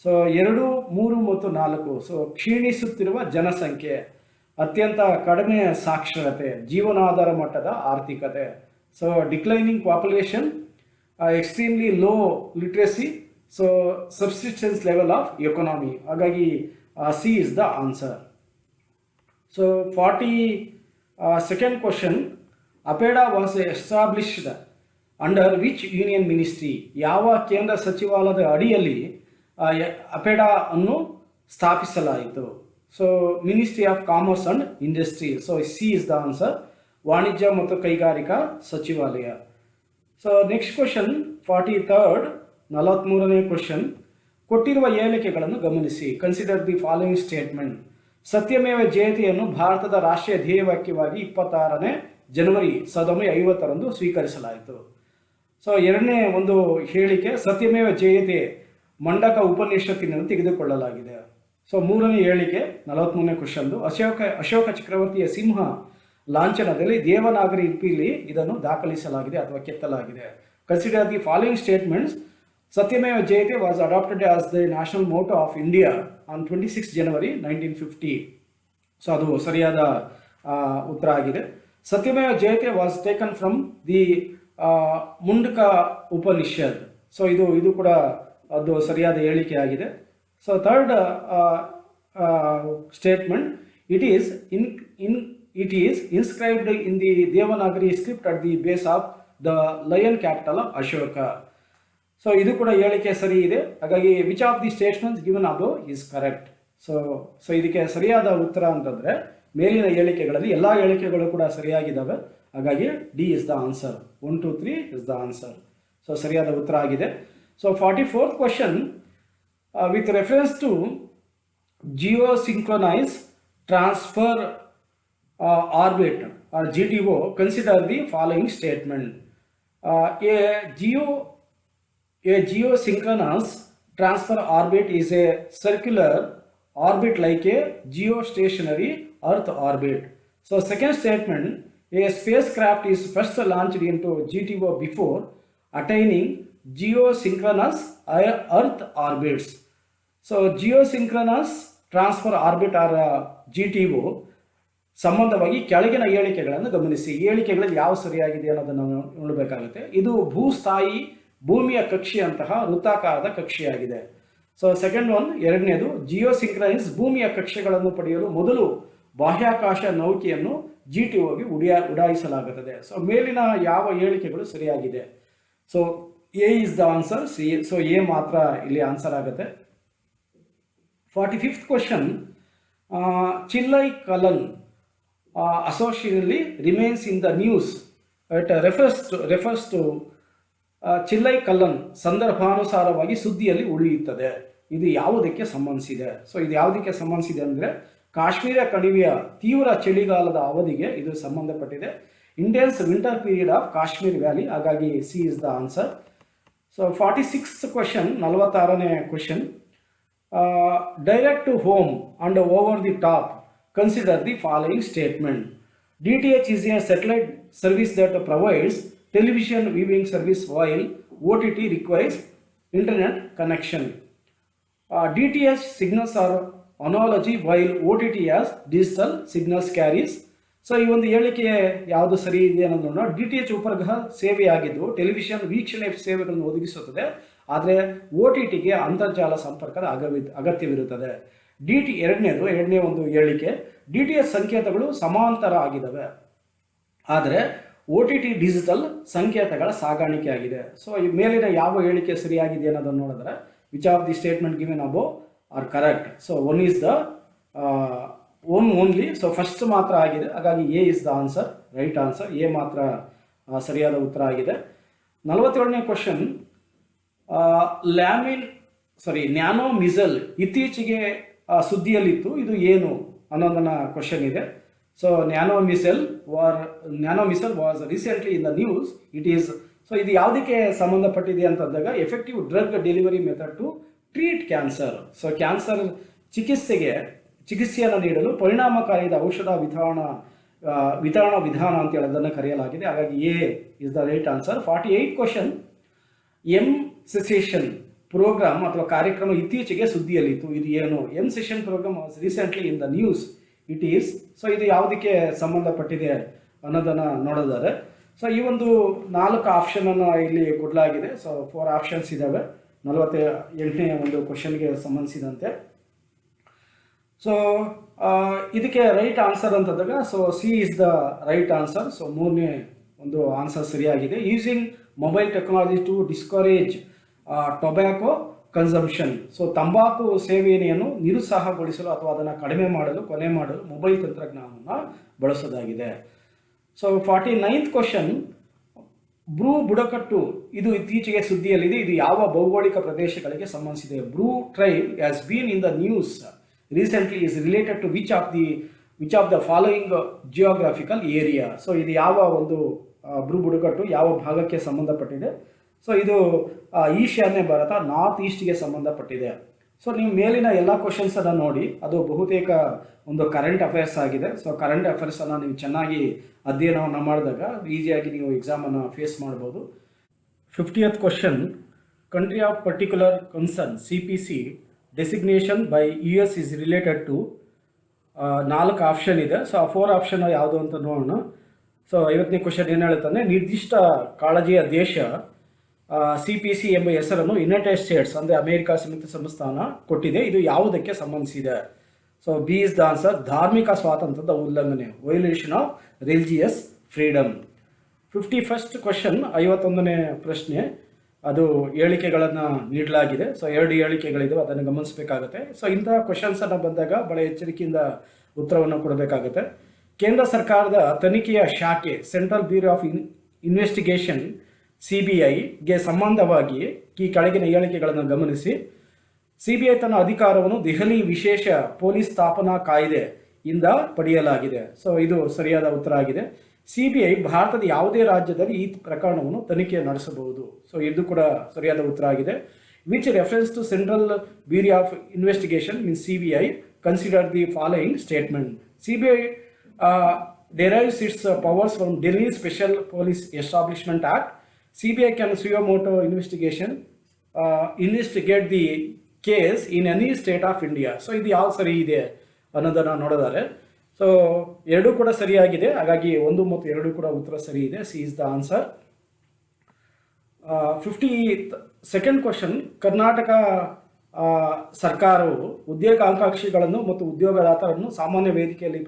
ಸೊ 2, 3 ಮತ್ತು 4. ಸೊ ಕ್ಷೀಣಿಸುತ್ತಿರುವ ಜನಸಂಖ್ಯೆ, ಅತ್ಯಂತ ಕಡಿಮೆ ಸಾಕ್ಷರತೆ, ಜೀವನಾಧಾರ ಮಟ್ಟದ ಆರ್ಥಿಕತೆ. So declining population, extremely low literacy, so subsistence level of economy. ಹಾಗಾಗಿ C is the answer. So 42nd question, APEDA was established under which union ministry? ಯಾವ ಕೇಂದ್ರ ಸಚಿವಾಲಯದ ಅಡಿಯಲ್ಲಿ ಅಪೆಡಾ ಅನ್ನು ಸ್ಥಾಪಿಸಲಾಯಿತು? So ministry of commerce and industry. So C is the answer, ವಾಣಿಜ್ಯ ಮತ್ತು ಕೈಗಾರಿಕಾ ಸಚಿವಾಲಯ. ಸೊ ನೆಕ್ಸ್ಟ್ ಕ್ವಶನ್ 43rd, 43ನೇ ಕ್ವಶನ್, ಕೊಟ್ಟಿರುವ ಹೇಳಿಕೆಗಳನ್ನು ಗಮನಿಸಿ. Consider the following statement. Satyameva ಜಯತೆಯನ್ನು ಭಾರತದ ರಾಷ್ಟ್ರೀಯ ಧ್ಯೇಯವಾಕ್ಯವಾಗಿ 26ನೇ ಜನವರಿ 1950 ಸ್ವೀಕರಿಸಲಾಯಿತು. ಸೊ ಎರಡನೇ ಒಂದು ಹೇಳಿಕೆ ಸತ್ಯಮೇವ ಜಯತೆ ಮಂಡಕ ಉಪನಿಷತ್ತಿನಿಂದ ತೆಗೆದುಕೊಳ್ಳಲಾಗಿದೆ. ಸೊ 3ನೇ ಹೇಳಿಕೆ 43ನೇ ಕ್ವಶನ್ದು, ಅಶೋಕ ಚಕ್ರವರ್ತಿಯ ಸಿಂಹ ಲಾಂಛನದಲ್ಲಿ ದೇವನಾಗರಿ ಲಿಪಿಯಲ್ಲಿ ಇದನ್ನು ದಾಖಲಿಸಲಾಗಿದೆ ಅಥವಾ ಕೆತ್ತಲಾಗಿದೆ. Consider the following statements. Satyameva Jayate was adopted as the national motto of India on 26 January 1950. So ಅದು ಸರಿಯಾದ ಉತ್ತರ ಆಗಿದೆ. Satyameva Jayate was taken from the Mundaka Upanishad. So ಇದು ಕೂಡ ಅದು ಸರಿಯಾದ ಹೇಳಿಕೆ ಆಗಿದೆ. So third statement, it is inscribed in the Devanagari script at the base of the lion capital of Ashoka. So ಇದು ಕೂಡ ಹೇಳಿಕೆ ಸರಿ ಇದೆ. ಹಾಗಾಗಿ which of the statements given above is correct? So ಇದಕ್ಕೆ ಸರಿಯಾದ ಉತ್ತರ ಅಂತಂದರೆ ಮೇಲಿನ ಹೇಳಿಕೆಗಳಲ್ಲಿ ಎಲ್ಲ ಹೇಳಿಕೆಗಳು ಕೂಡ ಸರಿಯಾಗಿದ್ದಾವೆ. ಹಾಗಾಗಿ D is the answer. 1, 2, 3 is the answer. So ಸರಿಯಾದ ಉತ್ತರ ಆಗಿದೆ. So 44th question, with reference to geosynchronise transfer orbit or GTO, consider the following statement. A geosynchronous transfer orbit is a circular orbit like a geostationary Earth orbit. So second statement, a spacecraft is first launched into GTO before attaining geosynchronous Earth orbits. So geosynchronous transfer orbit or GTO ಸಂಬಂಧವಾಗಿ ಕೆಳಗಿನ ಹೇಳಿಕೆಗಳನ್ನು ಗಮನಿಸಿ. ಹೇಳಿಕೆಗಳಲ್ಲಿ ಯಾವ ಸರಿಯಾಗಿದೆ ಅನ್ನೋದನ್ನು ನೋಡಬೇಕಾಗುತ್ತೆ. ಇದು ಭೂಸ್ಥಾಯಿ ಭೂಮಿಯ ಕಕ್ಷೆಯಂತಹ ವೃತ್ತಾಕಾರದ ಕಕ್ಷೆಯಾಗಿದೆ. ಸೊ ಸೆಕೆಂಡ್ ಒನ್, ಎರಡನೇದು ಜಿಯೋಸಿಂಕ್ರನೈಸ್ ಭೂಮಿಯ ಕಕ್ಷೆಗಳನ್ನು ಪಡೆಯಲು ಮೊದಲು ಬಾಹ್ಯಾಕಾಶ ನೌಕೆಯನ್ನು GTOಗೆ ಉಡಾಯಿಸಲಾಗುತ್ತದೆ. ಸೊ ಮೇಲಿನ ಯಾವ ಹೇಳಿಕೆಗಳು ಸರಿಯಾಗಿದೆ? So A is the answer. So A ಮಾತ್ರ ಇಲ್ಲಿ ಆನ್ಸರ್ ಆಗುತ್ತೆ. 45th question, Chillai Kalan associatively remains in the news. It refers to Chillai Kalan ಸಂದರ್ಭಾನುಸಾರವಾಗಿ ಸುದ್ದಿಯಲ್ಲಿ ಉಳಿಯುತ್ತದೆ. ಇದು ಯಾವುದಕ್ಕೆ ಸಂಬಂಧಿಸಿದೆ? ಸೊ ಇದು ಯಾವುದಕ್ಕೆ ಸಂಬಂಧಿಸಿದೆ ಅಂದರೆ ಕಾಶ್ಮೀರ ಕಣಿವೆಯ ತೀವ್ರ ಚಳಿಗಾಲದ ಅವಧಿಗೆ ಇದು ಸಂಬಂಧಪಟ್ಟಿದೆ. Intense winter period of Kashmir valley. ಹಾಗಾಗಿ C is the answer. So 46th question, 46ನೇ question, direct to home and over the top consider the following statement. DTH is a satellite service that provides television viewing service while OTT requires internet connection. DTH signals are analogy while OTT has digital signals carries. So ಈ ಒಂದು ಹೇಳಿಕೆ ಯಾವುದು ಸರಿ ಇದೆ ಅನ್ನೋದನ್ನು, DTH ಉಪಗ್ರಹ ಸೇವೆಯಾಗಿದ್ದು television ವೀಕ್ಷಣೆ ಸೇವೆಗಳನ್ನು ಒದಗಿಸುತ್ತದೆ, ಆದರೆ OTTಗೆ ಅಂತರ್ಜಾಲ ಸಂಪರ್ಕದ ಅಗತ್ಯವಿರುತ್ತದೆ. ಎರಡನೇ ಒಂದು ಹೇಳಿಕೆ, DTH ಸಂಕೇತಗಳು ಸಮಾಂತರ ಆಗಿದ್ದಾವೆ, ಆದರೆ OTT ಡಿಜಿಟಲ್ ಸಂಕೇತಗಳ ಸಾಗಾಣಿಕೆ ಆಗಿದೆ. ಸೊ ಈ ಮೇಲಿನ ಯಾವ ಹೇಳಿಕೆ ಸರಿಯಾಗಿದೆ ಅನ್ನೋದನ್ನು ನೋಡಿದ್ರೆ, which of the statement given above are correct? So one is the one only. So first ಮಾತ್ರ ಆಗಿದೆ, ಹಾಗಾಗಿ A is the answer, right answer. A ಮಾತ್ರ ಸರಿಯಾದ ಉತ್ತರ ಆಗಿದೆ. 47ನೇ ಕ್ವಶನ್, ನ್ಯಾನೋ ಮಿಸೈಲ್ ಇತ್ತೀಚೆಗೆ ಸುದ್ದಿಯಲ್ಲಿತ್ತು, ಇದು ಏನು ಅನ್ನೋದನ್ನ ಕ್ವಶನ್ ಇದೆ. So nano missile was recently in the news. It is, so ಇದು ಯಾವುದಕ್ಕೆ ಸಂಬಂಧಪಟ್ಟಿದೆ ಅಂತಂದಾಗ, effective drug delivery method to treat cancer. So cancer ಚಿಕಿತ್ಸೆಯನ್ನು ನೀಡಲು ಪರಿಣಾಮಕಾರಿಯಾದ ಔಷಧ ವಿತರಣಾ ವಿಧಾನ ಅಂತ ಹೇಳೋದನ್ನು ಕರೆಯಲಾಗಿದೆ. ಹಾಗಾಗಿ A is the right answer. 48 question, session programme ಅಥವಾ ಕಾರ್ಯಕ್ರಮ ಇತ್ತೀಚೆಗೆ ಸುದ್ದಿಯಲ್ಲಿತ್ತು, ಇದು ಏನು? Session programme was recently in the news. It is. So ಇದು ಯಾವುದಕ್ಕೆ ಸಂಬಂಧಪಟ್ಟಿದೆ ಅನ್ನೋದನ್ನು ನೋಡಿದರೆ, ಸೊ ಈ ಒಂದು 4 ಆಪ್ಷನ್ ಅನ್ನು ಇಲ್ಲಿ ಕೊಡಲಾಗಿದೆ. ಸೊ 4 ಆಪ್ಷನ್ಸ್ ಇದ್ದಾವೆ 48ನೇ ಒಂದು ಕ್ವಶನ್ಗೆ ಸಂಬಂಧಿಸಿದಂತೆ. ಸೊ ಇದಕ್ಕೆ ರೈಟ್ ಆನ್ಸರ್ ಅಂತಂದಾಗ, so C is the right answer. So 3ನೇ ಒಂದು ಆನ್ಸರ್ ಸರಿಯಾಗಿದೆ. Using mobile technology to discourage tobacco consumption. So ತಂಬಾಕು ಸೇವನೆಯನ್ನು ನಿರುತ್ಸಾಹಗೊಳಿಸಲು ಅಥವಾ ಅದನ್ನು ಕೊನೆ ಮಾಡಲು ಮೊಬೈಲ್ ತಂತ್ರಜ್ಞಾನವನ್ನು ಬಳಸೋದಾಗಿದೆ. ಸೊ 49th ಕ್ವಶನ್, ಬ್ರೂ ಬುಡಕಟ್ಟು ಇದು ಇತ್ತೀಚೆಗೆ ಸುದ್ದಿಯಲ್ಲಿದೆ, ಇದು ಯಾವ ಭೌಗೋಳಿಕ ಪ್ರದೇಶಗಳಿಗೆ ಸಂಬಂಧಿಸಿದೆ? Bru tribe has been in the news recently is related to which of the following geographical area? So ಇದು ಯಾವ ಒಂದು ಬ್ರೂ ಬುಡಕಟ್ಟು ಯಾವ ಭಾಗಕ್ಕೆ ಸಂಬಂಧಪಟ್ಟಿದೆ? ಸೊ ಇದು ಈಶಾನ್ಯ ಭಾರತ, ನಾರ್ತ್ ಈಸ್ಟ್ಗೆ ಸಂಬಂಧಪಟ್ಟಿದೆ. ಸೊ ನೀವು ಮೇಲಿನ ಎಲ್ಲ ಕ್ವಶನ್ಸನ್ನು ನೋಡಿ, ಅದು ಬಹುತೇಕ ಒಂದು ಕರೆಂಟ್ ಅಫೇರ್ಸ್ ಆಗಿದೆ. ಸೊ ಕರೆಂಟ್ ಅಫೇರ್ಸನ್ನು ನೀವು ಚೆನ್ನಾಗಿ ಅಧ್ಯಯನವನ್ನು ಮಾಡಿದಾಗ ಈಸಿಯಾಗಿ ನೀವು ಎಕ್ಸಾಮನ್ನು ಫೇಸ್ ಮಾಡ್ಬೋದು. 50th question, country of particular concern CPC designation by US is related to 4 option ಇದೆ. ಸೊ ಆ 4 ಆಪ್ಷನ್ ಯಾವುದು ಅಂತ ನೋಡೋಣ. ಸೊ 50ನೇ ಕ್ವಶನ್ ಏನು ಹೇಳುತ್ತಾನೆ, ನಿರ್ದಿಷ್ಟ ಕಾಳಜಿಯ ದೇಶ CPC ಎಂಬ ಹೆಸರನ್ನು ಯುನೈಟೆಡ್ ಸ್ಟೇಟ್ಸ್ ಅಂದರೆ ಅಮೆರಿಕ ಸಂಯುಕ್ತ ಸಂಸ್ಥಾನ ಕೊಟ್ಟಿದೆ, ಇದು ಯಾವುದಕ್ಕೆ ಸಂಬಂಧಿಸಿದೆ? So B is the answer, ಧಾರ್ಮಿಕ ಸ್ವಾತಂತ್ರ್ಯದ ಉಲ್ಲಂಘನೆ, violation of religious freedom. 51st question, 51ನೇ ಪ್ರಶ್ನೆ, ಅದು ಹೇಳಿಕೆಗಳನ್ನು ನೀಡಲಾಗಿದೆ. ಸೊ 2 ಹೇಳಿಕೆಗಳಿವೆ, ಅದನ್ನು ಗಮನಿಸಬೇಕಾಗುತ್ತೆ. ಸೊ ಇಂತಹ ಕ್ವಶನ್ಸನ್ನು ಬಂದಾಗ ಬಹಳ ಎಚ್ಚರಿಕೆಯಿಂದ ಉತ್ತರವನ್ನು ಕೊಡಬೇಕಾಗುತ್ತೆ. ಕೇಂದ್ರ ಸರ್ಕಾರದ ತನಿಖೆಯ ಶಾಖೆ ಸೆಂಟ್ರಲ್ ಬ್ಯೂರೋ ಆಫ್ ಇನ್ವೆಸ್ಟಿಗೇಷನ್ CBIಗೆ ಸಂಬಂಧವಾಗಿ ಈ ಕೆಳಗಿನ ಹೇಳಿಕೆಗಳನ್ನು ಗಮನಿಸಿ. CBI ತನ್ನ ಅಧಿಕಾರವನ್ನು ದೆಹಲಿ ವಿಶೇಷ ಪೊಲೀಸ್ ಸ್ಥಾಪನಾ ಕಾಯ್ದೆಯಿಂದ ಪಡೆಯಲಾಗಿದೆ. ಸೊ ಇದು ಸರಿಯಾದ ಉತ್ತರ ಆಗಿದೆ. CBI ಭಾರತದ ಯಾವುದೇ ರಾಜ್ಯದಲ್ಲಿ ಈ ಪ್ರಕರಣವನ್ನು ತನಿಖೆ ನಡೆಸಬಹುದು. ಸೊ ಇದು ಕೂಡ ಸರಿಯಾದ ಉತ್ತರ ಆಗಿದೆ. Which reference to central bureau of investigation means CBI consider the following statement. CBI derives its powers from Delhi Special Police Establishment Act. CBI can suo motu investigate the case in any state of India. So ಇದು ಯಾವ ಸರಿ ಇದೆ ಅನ್ನೋದನ್ನು ನೋಡಿದರೆ, so 2 ಕೂಡ ಸರಿಯಾಗಿದೆ. ಹಾಗಾಗಿ 1 ಮತ್ತು 2 ಕೂಡ ಉತ್ತರ ಸರಿ ಇದೆ. C is the answer. 52nd question, Karnataka ಸರ್ಕಾರವು ಉದ್ಯೋಗಾಕಾಂಕ್ಷಿಗಳನ್ನು ಮತ್ತು ಉದ್ಯೋಗದಾತರನ್ನು ಸಾಮಾನ್ಯ ವೇದಿಕೆಯಲ್ಲಿ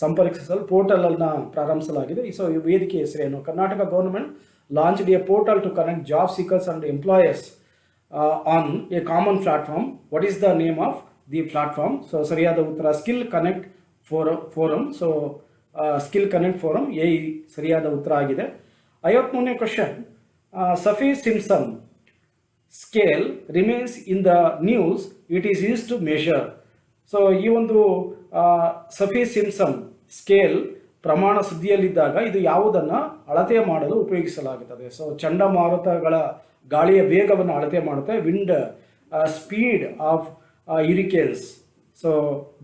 ಸಂಪರ್ಕಿಸಲು ಪೋರ್ಟಲ್ ಅನ್ನು ಪ್ರಾರಂಭಿಸಲಾಗಿದೆ. ಸೊ ಈ ವೇದಿಕೆ ಹೆಸರೇನು? Karnataka government launched a portal to connect job seekers and employers on a common platform. What is the name of the platform? So ಸರಿಯಾದ ಉತ್ತರ skill connect forum. So skill connect forum A ಸರಿಯಾದ ಉತ್ತರ ಆಗಿದೆ. 53ನೇ question, Saffir Simpson scale remains in the news, it is use to measure. So ಈ ಒಂದು Safi Simpson scale ಪ್ರಮಾಣ ಸುದ್ದಿಯಲ್ಲಿದ್ದಾಗ ಇದು ಯಾವುದನ್ನು ಅಳತೆ ಮಾಡಲು ಉಪಯೋಗಿಸಲಾಗುತ್ತದೆ? ಸೊ ಚಂಡಮಾರುತಗಳ ಗಾಳಿಯ ವೇಗವನ್ನು ಅಳತೆ ಮಾಡುತ್ತೆ. Wind speed of hurricanes. So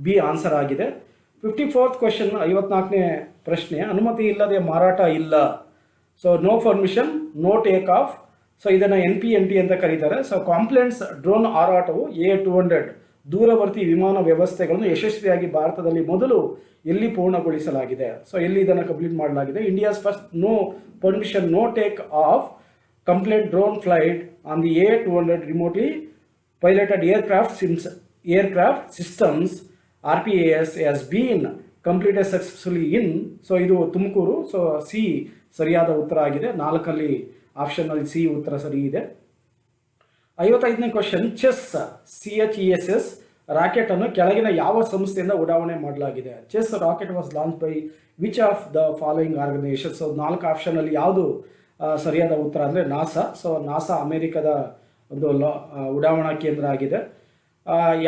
B answer ಆಗಿದೆ. 54th ಕ್ವಶನ್, 54ನೇ ಪ್ರಶ್ನೆ, ಅನುಮತಿ ಇಲ್ಲದೆ ಮಾರಾಟ ಇಲ್ಲ. So no permission no take off. So ಇದನ್ನು NPNT ಅಂತ ಕರೀತಾರೆ. ಸೊ ಕಾಂಪ್ಲೆಂಟ್ಸ್ ಡ್ರೋನ್ ಹಾರಾಟವು A200 ದೂರವರ್ತಿ ವಿಮಾನ ವ್ಯವಸ್ಥೆಗಳನ್ನು ಯಶಸ್ವಿಯಾಗಿ ಭಾರತದಲ್ಲಿ ಮೊದಲು ಎಲ್ಲಿ ಪೂರ್ಣಗೊಳಿಸಲಾಗಿದೆ? ಸೊ ಎಲ್ಲಿ ಇದನ್ನು ಕಂಪ್ಲೀಟ್ ಮಾಡಲಾಗಿದೆ? India's first no permission no take off complete drone flight on the A200 remotely piloted aircraft systems RPAS has been completed successfully in. So ಇದು ತುಮಕೂರು. ಸೊ ಸಿ ಸರಿಯಾದ ಉತ್ತರ ಆಗಿದೆ. 4 ಆಪ್ಷನ್ನಲ್ಲಿ ಸಿ ಉತ್ತರ ಸರಿ ಇದೆ. 55ನೇ ಕ್ವಶನ್, CHESS ರಾಕೆಟ್ ಅನ್ನು ಕೆಳಗಿನ ಯಾವ ಸಂಸ್ಥೆಯಿಂದ ಉಡಾವಣೆ ಮಾಡಲಾಗಿದೆ? Chess rocket was launch by which of the following organisation? So 4 ಆಪ್ಷನ್ನಲ್ಲಿ ಯಾವುದು ಸರಿಯಾದ ಉತ್ತರ ಅಂದರೆ ನಾಸಾ. ಸೊ ನಾಸಾ ಅಮೆರಿಕದ ಒಂದು ಉಡಾವಣಾ ಕೇಂದ್ರ ಆಗಿದೆ.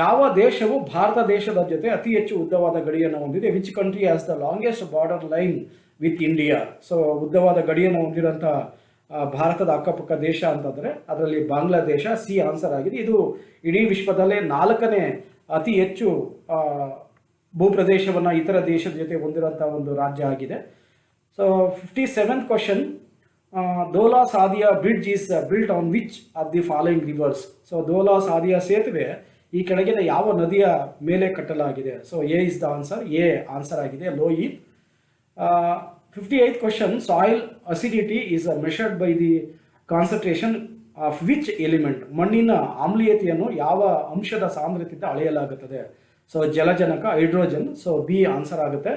ಯಾವ ದೇಶವು ಭಾರತ ದೇಶದ ಜೊತೆ ಅತಿ ಹೆಚ್ಚು ಉದ್ದವಾದ ಗಡಿಯನ್ನು ಹೊಂದಿದೆ? Which country has the longest border line with India? So ಉದ್ದವಾದ ಗಡಿಯನ್ನು ಹೊಂದಿರುವಂಥ ಭಾರತದ ಅಕ್ಕಪಕ್ಕ ದೇಶ ಅಂತಂದರೆ ಅದರಲ್ಲಿ ಬಾಂಗ್ಲಾದೇಶ. ಸಿ ಆನ್ಸರ್ ಆಗಿದೆ. ಇದು ಇಡೀ ವಿಶ್ವದಲ್ಲೇ 4ನೇ ಅತಿ ಹೆಚ್ಚು ಭೂಪ್ರದೇಶವನ್ನು ಇತರ ದೇಶದ ಜೊತೆ ಹೊಂದಿರುವಂಥ ಒಂದು ರಾಜ್ಯ ಆಗಿದೆ. So 57th question, Dhola Sadiya bridge is built on which of the following rivers? So Dhola Sadiya ಸೇತುವೆ ಈ ಕೆಳಗಿನ ಯಾವ ನದಿಯ ಮೇಲೆ ಕಟ್ಟಲಾಗಿದೆ? So A is the answer. A answer ಆಗಿದೆ, Lohit. 58th question, soil acidity is measured by the concentration of which element? ಮಣ್ಣಿನ ಆಮ್ಲೀಯತೆಯನ್ನು ಯಾವ ಅಂಶದ ಸಾಂದ್ರತೆಯಿಂದ ಅಳೆಯಲಾಗುತ್ತದೆ? ಸೊ ಜಲಜನಕ, ಹೈಡ್ರೋಜನ್. ಸೊ ಬಿ ಆನ್ಸರ್ ಆಗುತ್ತೆ.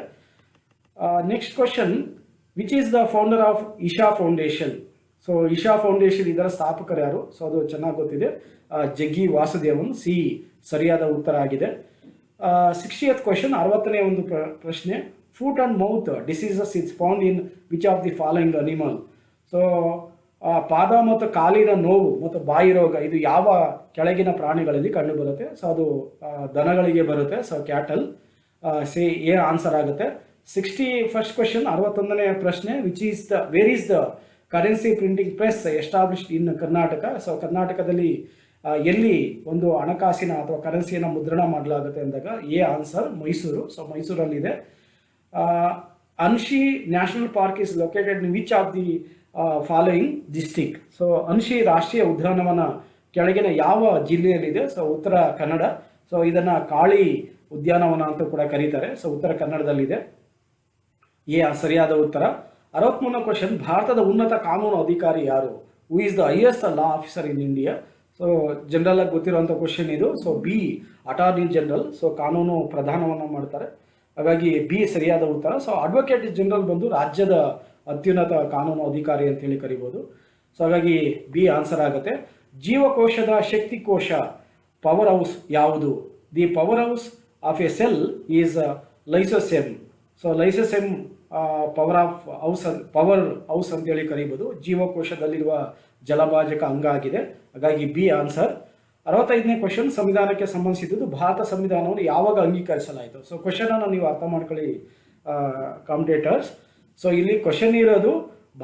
Next question, which is the founder of Isha foundation? So Isha foundation ಇದರ ಸ್ಥಾಪಕರು ಯಾರು? ಸೊ ಅದು ಚೆನ್ನಾಗಿ ಗೊತ್ತಿದೆ, ಜಗ್ಗಿ ವಾಸುದೇವನ್. ಸಿ ಸರಿಯಾದ ಉತ್ತರ ಆಗಿದೆ. 60th ಕ್ವಶನ್, 60ನೇ ಒಂದು ಪ್ರಶ್ನೆ, foot and mouth diseases is found in which of the following animal? So ಪಾದ ಮತ್ತು ಕಾಲಿನ ನೋವು ಮತ್ತು ಬಾಯಿ ರೋಗ ಇದು ಯಾವ ಕೆಳಗಿನ ಪ್ರಾಣಿಗಳಲ್ಲಿ ಕಂಡುಬರುತ್ತೆ? ಸೊ ಅದು ದನಗಳಿಗೆ ಬರುತ್ತೆ. So cattle. C A answer ಆಗುತ್ತೆ. 61st ಕ್ವಶನ್, 61ನೇ ಪ್ರಶ್ನೆ, where is the currency printing press established in Karnataka? So ಕರ್ನಾಟಕದಲ್ಲಿ ಎಲ್ಲಿ ಒಂದು ಹಣಕಾಸಿನ ಅಥವಾ ಕರೆನ್ಸಿಯನ್ನು ಮುದ್ರಣ ಮಾಡಲಾಗುತ್ತೆ ಅಂದಾಗ ಎ ಆನ್ಸರ್, ಮೈಸೂರು. ಸೊ ಮೈಸೂರಲ್ಲಿದೆ. Anshi national park is located in which of the following district? ಸೊ ಅನ್ಶಿ ರಾಷ್ಟ್ರೀಯ ಉದ್ಯಾನವನ ಕೆಳಗಿನ ಯಾವ ಜಿಲ್ಲೆಯಲ್ಲಿದೆ? ಸೊ ಉತ್ತರ ಕನ್ನಡ. ಸೊ ಇದನ್ನು ಕಾಳಿ ಉದ್ಯಾನವನ ಅಂತ ಕೂಡ ಕರೀತಾರೆ. ಸೊ ಉತ್ತರ ಕನ್ನಡದಲ್ಲಿದೆ. ಎ ಸರಿಯಾದ ಉತ್ತರ. 63ನೇ ಕ್ವಶನ್, ಭಾರತದ ಉನ್ನತ ಕಾನೂನು ಅಧಿಕಾರಿ ಯಾರು? Who is the highest law officer in India? So general ಆಗಿ ಗೊತ್ತಿರುವಂಥ ಕ್ವಶನ್ ಇದು. So B attorney general. So ಕಾನೂನು ಪ್ರಧಾನವನ್ನು ಮಾಡ್ತಾರೆ, ಹಾಗಾಗಿ ಬಿ ಸರಿಯಾದ ಉತ್ತರ. ಸೊ ಅಡ್ವೊಕೇಟ್ ಜನರಲ್ ಬಂದು ರಾಜ್ಯದ ಅತ್ಯುನ್ನತ ಕಾನೂನು ಅಧಿಕಾರಿ ಅಂತೇಳಿ ಕರಿಬೋದು. ಸೊ ಹಾಗಾಗಿ ಬಿ ಆನ್ಸರ್ ಆಗುತ್ತೆ. ಜೀವಕೋಶದ ಶಕ್ತಿಕೋಶ ಪವರ್ ಹೌಸ್ ಯಾವುದು? The power house of a cell is lysosome. So lysosome power house ಅಂತೇಳಿ ಕರೀಬೋದು. ಜೀವಕೋಶದಲ್ಲಿರುವ ಜಲಭಾಜಕ ಅಂಗ ಆಗಿದೆ, ಹಾಗಾಗಿ ಬಿ ಆನ್ಸರ್. 65ನೇ ಕ್ವಶನ್, ಸಂವಿಧಾನಕ್ಕೆ ಸಂಬಂಧಿಸಿದ್ದು ಭಾರತ ಸಂವಿಧಾನವನ್ನು ಯಾವಾಗ ಅಂಗೀಕರಿಸಲಾಯಿತು? ಸೊ ಕ್ವಶನ್ ಅನ್ನು ನೀವು ಅರ್ಥ ಮಾಡ್ಕೊಳ್ಳಿ ಕಾಂಪಿಟೇಟರ್ಸ್. ಸೊ ಇಲ್ಲಿ ಕ್ವಶನ್ ಇರೋದು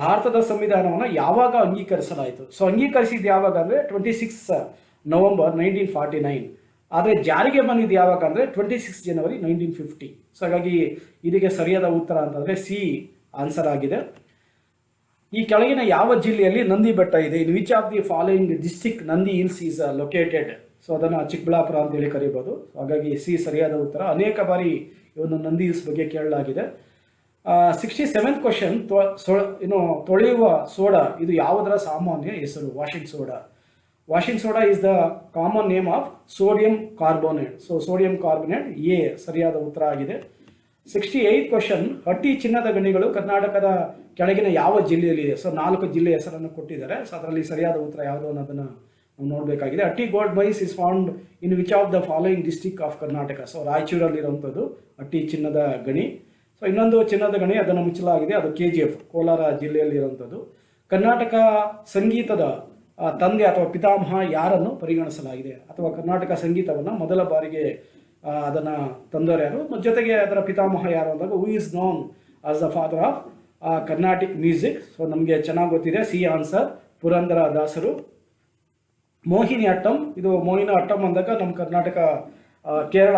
ಭಾರತದ ಸಂವಿಧಾನವನ್ನು ಯಾವಾಗ ಅಂಗೀಕರಿಸಲಾಯಿತು? ಸೊ ಅಂಗೀಕರಿಸಿದ್ದು ಯಾವಾಗ ಅಂದರೆ 26 ನವೆಂಬರ್ 1949. ಆದರೆ ಜಾರಿಗೆ ಬಂದಿದ್ದು ಯಾವಾಗ ಅಂದರೆ 26 ಜನವರಿ 1950. ಸೊ ಹಾಗಾಗಿ ಇದಕ್ಕೆ ಸರಿಯಾದ ಉತ್ತರ ಅಂತಂದರೆ ಸಿ ಆನ್ಸರ್ ಆಗಿದೆ. ಈ ಕೆಳಗಿನ ಯಾವ ಜಿಲ್ಲೆಯಲ್ಲಿ ನಂದಿ ಬೆಟ್ಟ ಇದೆ? ಇನ್ which of the following district Nandi hills is located? So ಅದನ್ನು ಚಿಕ್ಕಬಳ್ಳಾಪುರ ಅಂತೇಳಿ ಕರೀಬೋದು. ಹಾಗಾಗಿ ಸಿ ಸರಿಯಾದ ಉತ್ತರ. ಅನೇಕ ಬಾರಿ ಈ ಒಂದು ನಂದಿ ಹಿಲ್ಸ್ ಬಗ್ಗೆ ಕೇಳಲಾಗಿದೆ. 67th ಕ್ವಶನ್, ತೊಳೆಯುವ ಸೋಡಾ ಇದು ಯಾವುದರ ಸಾಮಾನ್ಯ ಹೆಸರು? Washing soda. Washing soda is the common name of sodium carbonate. So sodium carbonate A ಸರಿಯಾದ ಉತ್ತರ ಆಗಿದೆ. 68 ಕ್ವಶನ್, ಹಟ್ಟಿ ಚಿನ್ನದ ಗಣಿಗಳು ಕರ್ನಾಟಕದ ಕೆಳಗಿನ ಯಾವ ಜಿಲ್ಲೆಯಲ್ಲಿದೆ? ಸೊ 4 ಜಿಲ್ಲೆ ಹೆಸರನ್ನು ಕೊಟ್ಟಿದ್ದಾರೆ. ಸೊ ಅದರಲ್ಲಿ ಸರಿಯಾದ ಉತ್ತರ ಯಾವುದು ಅನ್ನೋದನ್ನು ನಾವು ನೋಡಬೇಕಾಗಿದೆ. Hatti gold mines is found in which of the following district of Karnataka? So ರಾಯಚೂರಲ್ಲಿರುವಂಥದ್ದು ಹಟ್ಟಿ ಚಿನ್ನದ ಗಣಿ. ಸೊ ಇನ್ನೊಂದು ಚಿನ್ನದ ಗಣಿ ಅದನ್ನು ಮುಚ್ಚಲಾಗಿದೆ, ಅದು KGF ಕೋಲಾರ ಜಿಲ್ಲೆಯಲ್ಲಿರುವಂಥದ್ದು. ಕರ್ನಾಟಕ ಸಂಗೀತದ ತಂದೆ ಅಥವಾ ಪಿತಾಮಹ ಯಾರನ್ನು ಪರಿಗಣಿಸಲಾಗಿದೆ? ಅಥವಾ ಕರ್ನಾಟಕ ಸಂಗೀತವನ್ನು ಮೊದಲ ಬಾರಿಗೆ ಅದನ್ನು ತಂದವರು ಯಾರು, ಜೊತೆಗೆ ಅದರ ಪಿತಾಮಹ ಯಾರು ಅಂದಾಗ who is known as the father of Carnatic music? So ನಮಗೆ ಚೆನ್ನಾಗಿ ಗೊತ್ತಿದೆ, ಸಿ ಆನ್ಸರ್ ಪುರಂದರ ದಾಸರು. ಮೋಹಿನಿ ಅಟ್ಟಂ, ಇದು ಮೋಹಿನಿ ಅಟ್ಟಂ ಅಂದಾಗ ನಮ್ಮ ಕರ್ನಾಟಕ ಕೇರಳ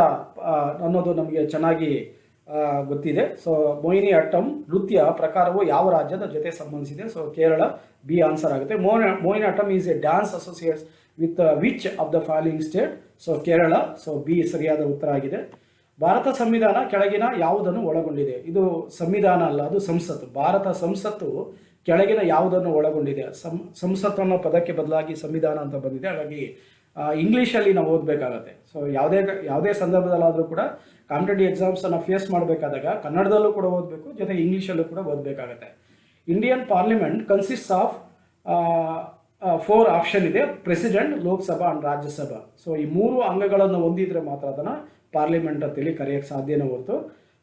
ಅನ್ನೋದು ನಮಗೆ ಚೆನ್ನಾಗಿ ಗೊತ್ತಿದೆ. ಸೊ ಮೋಹಿನಿ ಅಟ್ಟಂ ನೃತ್ಯ ಪ್ರಕಾರವು ಯಾವ ರಾಜ್ಯದ ಜೊತೆ ಸಂಬಂಧಿಸಿದೆ? ಸೊ ಕೇರಳ, ಬಿ ಆನ್ಸರ್ ಆಗುತ್ತೆ. Mohini Attam is A dance associates with which of the following state? So Kerala. So B ಸರಿಯಾದ ಉತ್ತರ ಆಗಿದೆ. ಭಾರತ ಸಂವಿಧಾನ ಕೆಳಗಿನ ಯಾವುದನ್ನು ಒಳಗೊಂಡಿದೆ? ಇದು ಸಂವಿಧಾನ ಅಲ್ಲ, ಅದು ಸಂಸತ್ತು. ಭಾರತ ಸಂಸತ್ತು ಕೆಳಗಿನ ಯಾವುದನ್ನು ಒಳಗೊಂಡಿದೆ? ಸಂಸತ್ತು ಅನ್ನೋ ಪದಕ್ಕೆ ಬದಲಾಗಿ ಸಂವಿಧಾನ ಅಂತ ಬಂದಿದೆ. ಹಾಗಾಗಿ ಇಂಗ್ಲೀಷಲ್ಲಿ ನಾವು ಓದಬೇಕಾಗತ್ತೆ. ಸೊ ಯಾವುದೇ ಸಂದರ್ಭದಲ್ಲಾದರೂ ಕೂಡ ಕಾಂಪಿಟೇಟಿವ್ ಎಕ್ಸಾಮ್ಸನ್ನು ಫೇಸ್ ಮಾಡಬೇಕಾದಾಗ ಕನ್ನಡದಲ್ಲೂ ಕೂಡ ಓದಬೇಕು, ಜೊತೆಗೆ ಇಂಗ್ಲೀಷಲ್ಲೂ ಕೂಡ ಓದಬೇಕಾಗತ್ತೆ. Indian parliament consist of 4 option ಇದೆ: president, Lok Sabha and Rajya Sabha. So ಈ 3 ಅಂಗಗಳನ್ನು ಹೊಂದಿದ್ರೆ ಮಾತ್ರ ಅದನ್ನು ಪಾರ್ಲಿಮೆಂಟ್ ಅಂತೇಳಿ ಕರೆಯೋಕ್ಕೆ ಸಾಧ್ಯನೇ ಹೊರತು,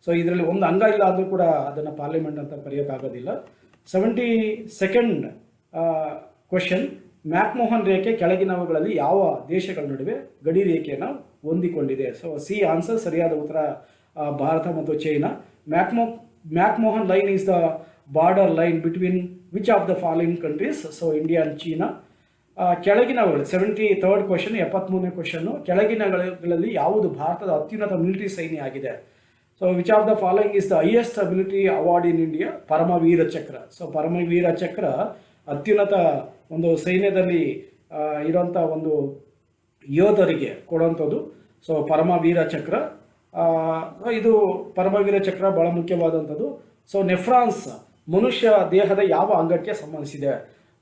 ಸೊ ಇದರಲ್ಲಿ ಒಂದು ಅಂಗ ಇಲ್ಲ ಆದರೂ ಕೂಡ ಅದನ್ನು ಪಾರ್ಲಿಮೆಂಟ್ ಅಂತ ಕರೆಯೋಕ್ಕಾಗೋದಿಲ್ಲ. 72nd ಕ್ವಶನ್, ಮ್ಯಾಕ್ಮೋಹನ್ ರೇಖೆ ಕೆಳಗಿನವುಗಳಲ್ಲಿ ಯಾವ ದೇಶಗಳ ನಡುವೆ ಗಡಿ ರೇಖೆಯನ್ನು ಹೊಂದಿಕೊಂಡಿದೆ? ಸೊ ಸಿ ಆನ್ಸರ್ ಸರಿಯಾದ ಉತ್ತರ ಭಾರತ ಮತ್ತು China. McMahon line is the border line between which of the following countries? So India and China. ಕೆಳಗಿನವುಗಳು 73rd ಕ್ವಶನ್, 73ನೇ ಕ್ವಶನ್ನು, ಕೆಳಗಿನಗಳಲ್ಲಿ ಯಾವುದು ಭಾರತದ ಅತ್ಯುನ್ನತ ಮಿಲಿಟರಿ ಸೈನ್ಯ ಆಗಿದೆ? So which of the following is the highest military award in India? Paramvir Chakra. So Paramvir Chakra ಅತ್ಯುನ್ನತ ಒಂದು ಸೈನ್ಯದಲ್ಲಿ ಇರೋಂಥ ಒಂದು ಯೋಧರಿಗೆ ಕೊಡುವಂಥದ್ದು. ಸೊ ಪರಮವೀರ ಚಕ್ರ, ಇದು ಪರಮವೀರ ಚಕ್ರ ಬಹಳ ಮುಖ್ಯವಾದಂಥದ್ದು. ಸೊ ನೆಫ್ರಾನ್ಸ್ ಮನುಷ್ಯ ದೇಹದ ಯಾವ ಅಂಗಕ್ಕೆ ಸಂಬಂಧಿಸಿದೆ?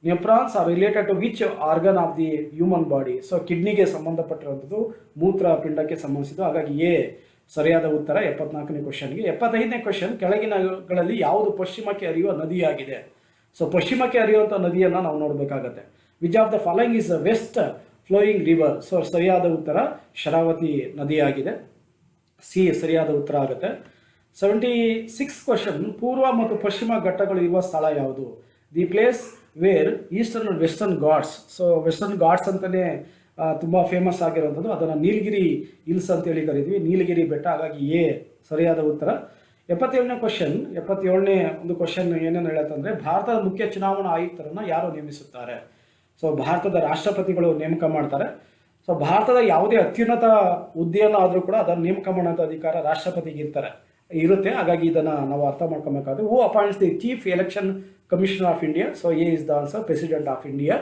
Nephrons are related to which organ of the human body? So ಕಿಡ್ನಿಗೆ ಸಂಬಂಧಪಟ್ಟಿರುವಂಥದ್ದು, ಮೂತ್ರಪಿಂಡಕ್ಕೆ ಸಂಬಂಧಿಸಿದ್ದು. ಹಾಗಾಗಿ ಎ ಸರಿಯಾದ ಉತ್ತರ 74ನೇ ಕ್ವಶನ್ಗೆ. 75ನೇ ಕ್ವಶನ್, ಕೆಳಗಿನಗಳಲ್ಲಿ ಯಾವುದು ಪಶ್ಚಿಮಕ್ಕೆ ಹರಿಯುವ ನದಿಯಾಗಿದೆ? ಸೊ ಪಶ್ಚಿಮಕ್ಕೆ ಹರಿಯುವಂಥ ನದಿಯನ್ನು ನಾವು ನೋಡಬೇಕಾಗತ್ತೆ. Which of the following is west flowing river? So ಸರಿಯಾದ ಉತ್ತರ ಶರಾವತಿ ನದಿಯಾಗಿದೆ. ಸಿ ಸರಿಯಾದ ಉತ್ತರ ಆಗುತ್ತೆ. 76 ಕ್ವಶನ್, ಪೂರ್ವ ಮತ್ತು ಪಶ್ಚಿಮ ಘಟ್ಟಗಳು ಇರುವ ಸ್ಥಳ ಯಾವುದು? The place where eastern and western Ghats. So western Ghats ಅಂತಲೇ ತುಂಬ ಫೇಮಸ್ ಆಗಿರುವಂಥದ್ದು, ಅದನ್ನು ನೀಲಗಿರಿ ಹಿಲ್ಸ್ ಅಂತೇಳಿ ಕರಿತೀವಿ, ನೀಲಗಿರಿ ಬೆಟ್ಟ. ಹಾಗಾಗಿ ಎ ಸರಿಯಾದ ಉತ್ತರ. 77ನೇ ಕ್ವಶನ್, 77ನೇ ಒಂದು ಕ್ವಶನ್ ಏನೇನು ಹೇಳುತ್ತಂದರೆ, ಭಾರತದ ಮುಖ್ಯ ಚುನಾವಣಾ ಆಯುಕ್ತರನ್ನು ಯಾರು ನೇಮಿಸುತ್ತಾರೆ? ಸೊ ಭಾರತದ ರಾಷ್ಟ್ರಪತಿಗಳು ನೇಮಕ ಮಾಡ್ತಾರೆ. ಸೊ ಭಾರತದ ಯಾವುದೇ ಅತ್ಯುನ್ನತ ಹುದ್ದೆಯನ್ನು ಆದರೂ ಕೂಡ ಅದನ್ನು ನೇಮಕ ಮಾಡೋಂಥ ಅಧಿಕಾರ ರಾಷ್ಟ್ರಪತಿಗೆ ಇರುತ್ತೆ. ಹಾಗಾಗಿ ಇದನ್ನು ನಾವು ಅರ್ಥ ಮಾಡ್ಕೊಬೇಕಾದ್ರೆ, who appoints the chief election commissioner of India? So A is the answer, president of India.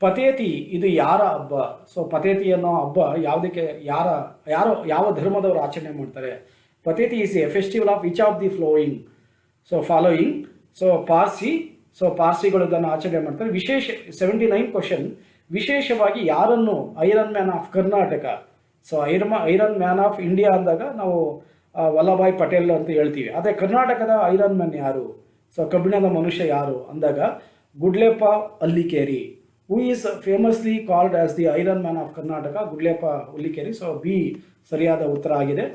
Pateti ಇದು ಯಾರ ಹಬ್ಬ? ಸೊ ಪತೇತಿ ಅನ್ನೋ ಹಬ್ಬ ಯಾವುದಕ್ಕೆ, ಯಾವ ಧರ್ಮದವರು ಆಚರಣೆ ಮಾಡ್ತಾರೆ? Pateti is a festival of which of the following? So Parsi. So ಪಾರ್ಸಿಗಳು ಇದನ್ನು ಆಚರಣೆ ಮಾಡ್ತಾರೆ. 79 ಕ್ವಶನ್, ವಿಶೇಷವಾಗಿ ಯಾರನ್ನು iron man of Karnataka? So iron man of India ಅಂದಾಗ ನಾವು ವಲ್ಲಭಾಯ್ ಪಟೇಲ್ ಅಂತ ಹೇಳ್ತೀವಿ. ಆದರೆ ಕರ್ನಾಟಕದ ಐರನ್ ಮ್ಯಾನ್ ಯಾರು? ಸೊ ಕಬ್ಬಿಣದ ಮನುಷ್ಯ ಯಾರು ಅಂದಾಗ Gudleppa Hallikeri. Who is famously called as the iron man of Karnataka? Gudleppa Hallikeri. So B ಸರಿಯಾದ ಉತ್ತರ ಆಗಿದೆ.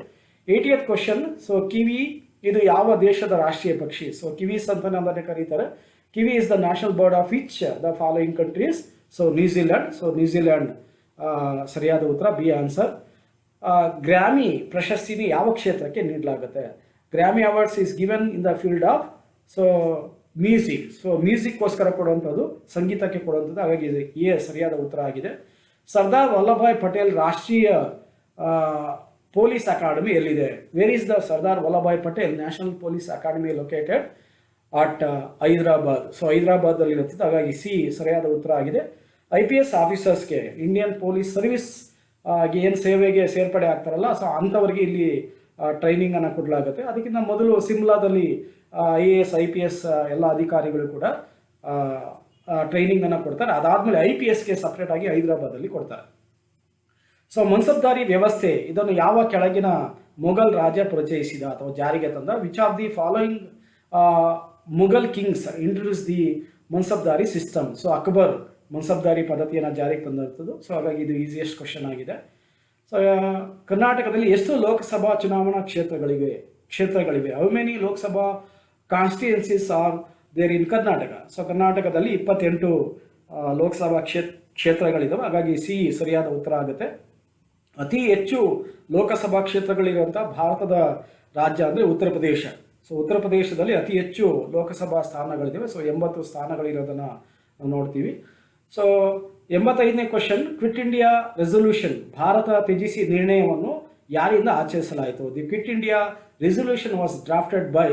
80th ಕ್ವಶನ್, ಸೊ ಕಿವಿ ಇದು ಯಾವ ದೇಶದ ರಾಷ್ಟ್ರೀಯ ಪಕ್ಷಿ? ಸೊ ಕಿವೀಸ್ ಅಂತಲೇ ಕರೀತಾರೆ. Kiwi is the national bird of which the following countries? So New Zealand. So New Zealand ಸರಿಯಾದ ಉತ್ತರ, ಬಿ ಆನ್ಸರ್. ಗ್ರಾಮಿ ಪ್ರಶಸ್ತಿನ ಯಾವ ಕ್ಷೇತ್ರಕ್ಕೆ ನೀಡಲಾಗುತ್ತೆ? Grammy awards is given in the field of music. So ಮ್ಯೂಸಿಕ್ಗೋಸ್ಕರ ಕೊಡುವಂಥದ್ದು, ಸಂಗೀತಕ್ಕೆ ಕೊಡುವಂಥದ್ದು. ಹಾಗಾಗಿ ಎ ಸರಿಯಾದ ಉತ್ತರ ಆಗಿದೆ. ಸರ್ದಾರ್ ವಲ್ಲಭಾಯ್ ಪಟೇಲ್ ರಾಷ್ಟ್ರೀಯ ಪೊಲೀಸ್ ಅಕಾಡೆಮಿ ಎಲ್ಲಿದೆ? Where is the Sardar Vallabhbhai Patel national police academy located? At Hyderabad. So ಹೈದರಾಬಾದಲ್ಲಿ ಇರುತ್ತದೆ. ಹಾಗಾಗಿ ಸಿ ಸರಿಯಾದ ಉತ್ತರ ಆಗಿದೆ. IPS ಆಫೀಸರ್ಸ್ಗೆ, ಇಂಡಿಯನ್ ಪೊಲೀಸ್ ಸರ್ವಿಸ್ ಏನು ಸೇವೆಗೆ ಸೇರ್ಪಡೆ ಆಗ್ತಾರಲ್ಲ, ಸೊ ಅಂಥವ್ರಿಗೆ ಇಲ್ಲಿ ಟ್ರೈನಿಂಗನ್ನು ಕೊಡಲಾಗುತ್ತೆ. ಅದಕ್ಕಿಂತ ಮೊದಲು ಸಿಮ್ಲಾದಲ್ಲಿ IAS IPS ಎಲ್ಲ ಅಧಿಕಾರಿಗಳು ಕೂಡ ಟ್ರೈನಿಂಗನ್ನು ಕೊಡ್ತಾರೆ. ಅದಾದಮೇಲೆ IPSಗೆ ಸಪ್ರೇಟಾಗಿ ಹೈದರಾಬಾದಲ್ಲಿ ಕೊಡ್ತಾರೆ. ಸೊ ಮನ್ಸಬ್ದಾರಿ ವ್ಯವಸ್ಥೆ ಇದನ್ನು ಯಾವ ಕೆಳಗಿನ ಮೊಘಲ್ ರಾಜ ಪರಿಚಯಿಸಿದ ಅಥವಾ ಜಾರಿಗೆ ತಂದ? Which of the following Mughal kings introduce the Mansabdari system? So Akbar Mansabdari ಪದ್ಧತಿಯನ್ನು ಜಾರಿಗೆ ತಂದಿರ್ತದ್ದು. ಸೊ ಹಾಗಾಗಿ ಇದು ಈಸಿಯೆಸ್ಟ್ ಕ್ವಶನ್ ಆಗಿದೆ. ಸೊ ಕರ್ನಾಟಕದಲ್ಲಿ ಎಷ್ಟು ಲೋಕಸಭಾ ಚುನಾವಣಾ ಕ್ಷೇತ್ರಗಳಿವೆ? How many Lok Sabha constituencies are there in Karnataka? So ಕರ್ನಾಟಕದಲ್ಲಿ 28 ಲೋಕಸಭಾ ಕ್ಷೇತ್ರಗಳಿದ್ದಾವೆ. ಹಾಗಾಗಿ ಸಿ ಸರಿಯಾದ ಉತ್ತರ ಆಗುತ್ತೆ. ಅತಿ ಹೆಚ್ಚು ಲೋಕಸಭಾ ಕ್ಷೇತ್ರಗಳಿರುವಂಥ ಭಾರತದ ರಾಜ್ಯ ಅಂದರೆ ಉತ್ತರ ಪ್ರದೇಶ. ಸೊ ಉತ್ತರ ಪ್ರದೇಶದಲ್ಲಿ ಅತಿ ಹೆಚ್ಚು ಲೋಕಸಭಾ ಸ್ಥಾನಗಳಿದ್ದಾವೆ. ಸೊ 80 ಸ್ಥಾನಗಳಿರೋದನ್ನು ನಾವು ನೋಡ್ತೀವಿ. ಸೊ 85ನೇ question, quit India resolution Bharat ತ್ಯಜಿಸಿ ನಿರ್ಣಯವನ್ನು ಯಾರಿಂದ ಆಚರಿಸಲಾಯಿತು? The quit India resolution was drafted by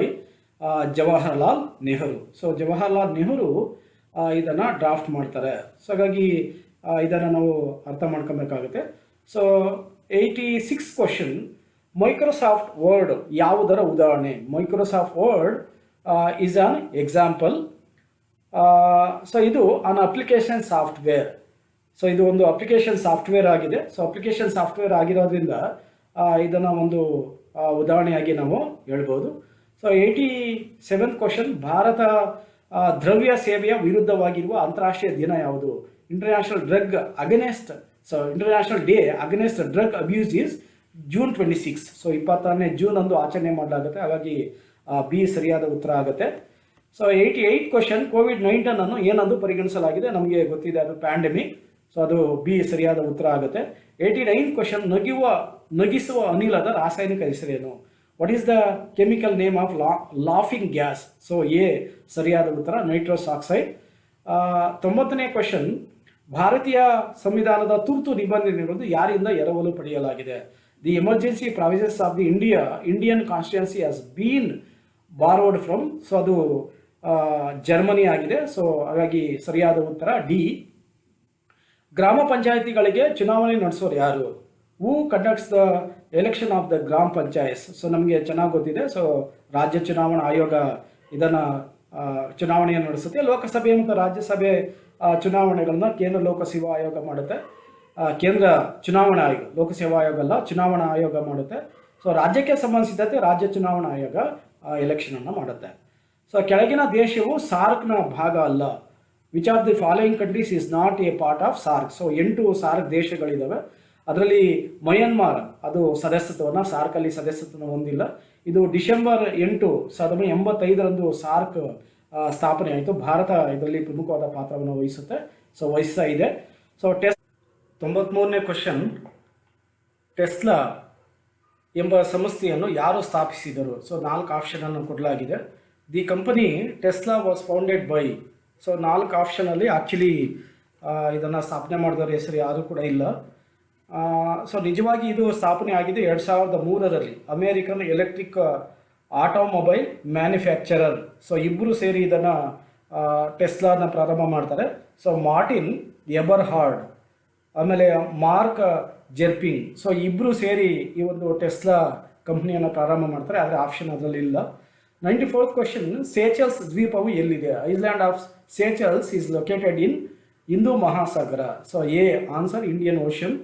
Jawaharlal Nehru. So Jawaharlal Nehru ಇದನ್ನು ಡ್ರಾಫ್ಟ್ ಮಾಡ್ತಾರೆ. ಸೊ ಹಾಗಾಗಿ ಇದನ್ನು ನಾವು ಅರ್ಥ ಮಾಡ್ಕೊಬೇಕಾಗುತ್ತೆ. ಸೊ 86 ಕ್ವಶನ್, ಮೈಕ್ರೋಸಾಫ್ಟ್ ವರ್ಡ್ ಯಾವುದರ ಉದಾಹರಣೆ? Microsoft Word is an example. So ಇದು ಅನ್ ಅಪ್ಲಿಕೇಶನ್ ಸಾಫ್ಟ್ವೇರ್. ಸೊ ಇದು ಒಂದು ಅಪ್ಲಿಕೇಶನ್ ಸಾಫ್ಟ್ವೇರ್ ಆಗಿದೆ. ಸೊ ಅಪ್ಲಿಕೇಶನ್ ಸಾಫ್ಟ್ವೇರ್ ಆಗಿರೋದ್ರಿಂದ ಇದನ್ನು ಒಂದು ಉದಾಹರಣೆಯಾಗಿ ನಾವು ಹೇಳ್ಬೋದು. ಸೊ 87th ಕ್ವಶನ್, ಭಾರತ ದ್ರವ್ಯ ಸೇವೆಯ ವಿರುದ್ಧವಾಗಿರುವ ಅಂತಾರಾಷ್ಟ್ರೀಯ ದಿನ ಯಾವುದು? International drug against. So international day against drug abuse is June 26. So 26ನೇ ಜೂನ್ ಅಂದು ಆಚರಣೆ ಮಾಡಲಾಗುತ್ತೆ. ಹಾಗಾಗಿ ಬಿ ಸರಿಯಾದ ಉತ್ತರ ಆಗುತ್ತೆ. ಸೊ 88 ಕ್ವಶನ್, COVID-19 ಅನ್ನು ಏನಂದು ಪರಿಗಣಿಸಲಾಗಿದೆ? ನಮಗೆ ಗೊತ್ತಿದೆ, ಅದು ಪ್ಯಾಂಡಮಿಕ್. ಸೊ ಅದು ಬಿ ಸರಿಯಾದ ಉತ್ತರ ಆಗುತ್ತೆ. 89 ಕ್ವಶನ್, ನಗಿಸುವ ಅನಿಲದ ರಾಸಾಯನಿಕ ಹೆಸರೇನು? What is the chemical name of laughing gas? So A ಸರಿಯಾದ ಉತ್ತರ, ನೈಟ್ರಸ್ ಆಕ್ಸೈಡ್. 90ನೇ ಕ್ವಶನ್, ಭಾರತೀಯ ಸಂವಿಧಾನದ ತುರ್ತು ನಿಬಂಧನೆಗಳು ಯಾರಿಂದ ಎರವಲು ಪಡೆಯಲಾಗಿದೆ? The emergency provisions of the Indian constituency has been borrowed from. So ಅದು ಜರ್ಮನಿ ಆಗಿದೆ. ಸೊ ಹಾಗಾಗಿ ಸರಿಯಾದ ಉತ್ತರ ಡಿ. ಗ್ರಾಮ ಪಂಚಾಯಿತಿಗಳಿಗೆ ಚುನಾವಣೆ ನಡೆಸೋರು ಯಾರು? Who conducts the election of the gram panchayats? So ನಮಗೆ ಚೆನ್ನಾಗಿ ಗೊತ್ತಿದೆ. ಸೊ ರಾಜ್ಯ ಚುನಾವಣಾ ಆಯೋಗ ಇದನ್ನು ಚುನಾವಣೆಯನ್ನು ನಡೆಸುತ್ತೆ. ಲೋಕಸಭೆ ಮತ್ತು ರಾಜ್ಯಸಭೆ ಚುನಾವಣೆಗಳನ್ನ ಕೇಂದ್ರ ಲೋಕಸೇವಾ ಆಯೋಗ ಮಾಡುತ್ತೆ. ಕೇಂದ್ರ ಚುನಾವಣಾ ಆಯೋಗ, ಲೋಕಸೇವಾ ಆಯೋಗ ಅಲ್ಲ, ಚುನಾವಣಾ ಆಯೋಗ ಮಾಡುತ್ತೆ. ಸೊ ರಾಜ್ಯಕ್ಕೆ ಸಂಬಂಧಿಸಿದಂತೆ ರಾಜ್ಯ ಚುನಾವಣಾ ಆಯೋಗ ಎಲೆಕ್ಷನನ್ನು ಮಾಡುತ್ತೆ. ಸೊ ಕೆಳಗಿನ ದೇಶವು ಸಾರ್ಕ್ನ ಭಾಗ ಅಲ್ಲ. Which of the following countries is not a part of SAARC? So 8 SAARC ದೇಶಗಳಿದ್ದಾವೆ. ಅದರಲ್ಲಿ ಮಯನ್ಮಾರ್ ಅದು ಸಾರ್ಕಲ್ಲಿ ಸದಸ್ಯತ್ವವನ್ನು ಹೊಂದಿಲ್ಲ. ಇದು ಡಿಸೆಂಬರ್ 8, 1985ರಂದು ಸಾರ್ಕ್ ಸ್ಥಾಪನೆ ಆಯಿತು. ಭಾರತ ಇದರಲ್ಲಿ ಪ್ರಮುಖವಾದ ಪಾತ್ರವನ್ನು ವಹಿಸುತ್ತೆ. ಸೊ ವಹಿಸ್ತಾ ಇದೆ. ಸೊ 93ನೇ ಕ್ವಶನ್, ಟೆಸ್ಲಾ ಎಂಬ ಸಂಸ್ಥೆಯನ್ನು ಯಾರು ಸ್ಥಾಪಿಸಿದರು? ಸೊ 4 ಆಪ್ಷನನ್ನು ಕೊಡಲಾಗಿದೆ. The company Tesla was founded by. So 4 ಆಪ್ಷನಲ್ಲಿ ಆ್ಯಕ್ಚುಲಿ ಇದನ್ನು ಸ್ಥಾಪನೆ ಮಾಡಿದವರ ಹೆಸರು ಯಾರೂ ಕೂಡ ಇಲ್ಲ. ಸೊ ನಿಜವಾಗಿ ಇದು ಸ್ಥಾಪನೆ ಆಗಿದೆ 2003ರಲ್ಲಿ American electric automobile manufacturer. So ಇಬ್ಬರು ಸೇರಿ ಇದನ್ನು ಟೆಸ್ಲಾನ ಪ್ರಾರಂಭ ಮಾಡ್ತಾರೆ. ಸೊ ಮಾರ್ಟಿನ್ ಎಬರ್ಹಾರ್ಡ್ ಆಮೇಲೆ ಮಾರ್ಕ್ ಜೆರ್ಪಿಂಗ್. ಸೊ ಇಬ್ಬರು ಸೇರಿ ಈ ಒಂದು ಟೆಸ್ಲಾ ಕಂಪ್ನಿಯನ್ನು ಪ್ರಾರಂಭ ಮಾಡ್ತಾರೆ. ಆದರೆ ಆಪ್ಷನ್ ಅದರಲ್ಲಿ ಇಲ್ಲ. 94th ಕ್ವಶನ್, ಸೇಚಲ್ಸ್ ದ್ವೀಪವು ಎಲ್ಲಿದೆ? Island of Seychelles is located in Hindu Mahasagara. So A answer, Indian Ocean.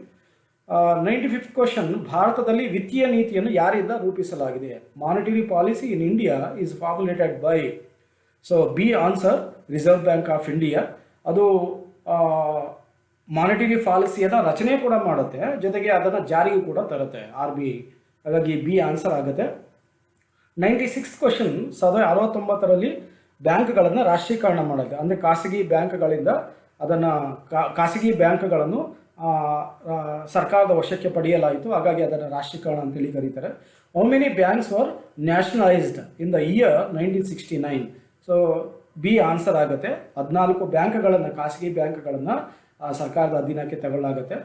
95th question, ಭಾರತದಲ್ಲಿ ವಿತ್ತೀಯ ನೀತಿಯನ್ನು ಯಾರಿಂದ ರೂಪಿಸಲಾಗಿದೆ? Monetary policy in India is formulated by. So B answer, Reserve Bank of India. ಅದು ಮಾನಿಟರಿ ಪಾಲಿಸಿಯನ್ನು ರಚನೆ ಕೂಡ ಮಾಡುತ್ತೆ, ಜೊತೆಗೆ ಅದನ್ನು ಜಾರಿಗೂ ಕೂಡ ತರುತ್ತೆ, RBI. ಹಾಗಾಗಿ ಬಿ ಆನ್ಸರ್ ಆಗುತ್ತೆ. 96th ಕ್ವಶನ್, 1969ರಲ್ಲಿ ಬ್ಯಾಂಕ್ಗಳನ್ನು ರಾಷ್ಟ್ರೀಕರಣ ಮಾಡಲಾಗಿದೆ. ಅಂದರೆ ಖಾಸಗಿ ಬ್ಯಾಂಕ್ಗಳಿಂದ ಅದನ್ನು ಖಾಸಗಿ ಬ್ಯಾಂಕ್ಗಳನ್ನು ಸರ್ಕಾರದ ವಶಕ್ಕೆ ಪಡೆಯಲಾಯಿತು. ಹಾಗಾಗಿ ಅದನ್ನು ರಾಷ್ಟ್ರೀಕರಣ ಅಂತೇಳಿ ಕರೀತಾರೆ. How many banks var nationalised in the year 1969? So B answer ಆಗುತ್ತೆ. 14 ಬ್ಯಾಂಕ್ಗಳನ್ನು, ಖಾಸಗಿ ಬ್ಯಾಂಕ್ಗಳನ್ನು ಸರ್ಕಾರದ ಅಧೀನಕ್ಕೆ ತಗೊಳ್ಳಾಗುತ್ತೆ.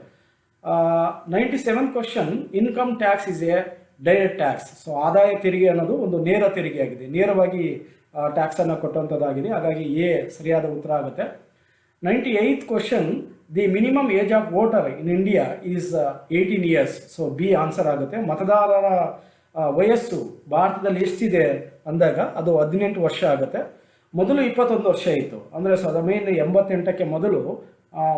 97th question, income tax is A direct tax. So ಆದಾಯ ತೆರಿಗೆ ಅನ್ನೋದು ಒಂದು ನೇರ ತೆರಿಗೆ ಆಗಿದೆ, ನೇರವಾಗಿ ಟ್ಯಾಕ್ಸನ್ನು ಕೊಟ್ಟಂಥದ್ದಾಗಿದೆ. ಹಾಗಾಗಿ ಎ ಸರಿಯಾದ ಉತ್ತರ ಆಗುತ್ತೆ. 98th question, the minimum age of voter in India is 18 years. So B answer ಆಗುತ್ತೆ. ಮತದಾರರ ವಯಸ್ಸು ಭಾರತದಲ್ಲಿ ಎಷ್ಟಿದೆ ಅಂದಾಗ ಅದು 18 ವರ್ಷ ಆಗುತ್ತೆ. ಮೊದಲು 21 ವರ್ಷ ಇತ್ತು. ಅಂದರೆ 1988ಕ್ಕೆ ಮೊದಲು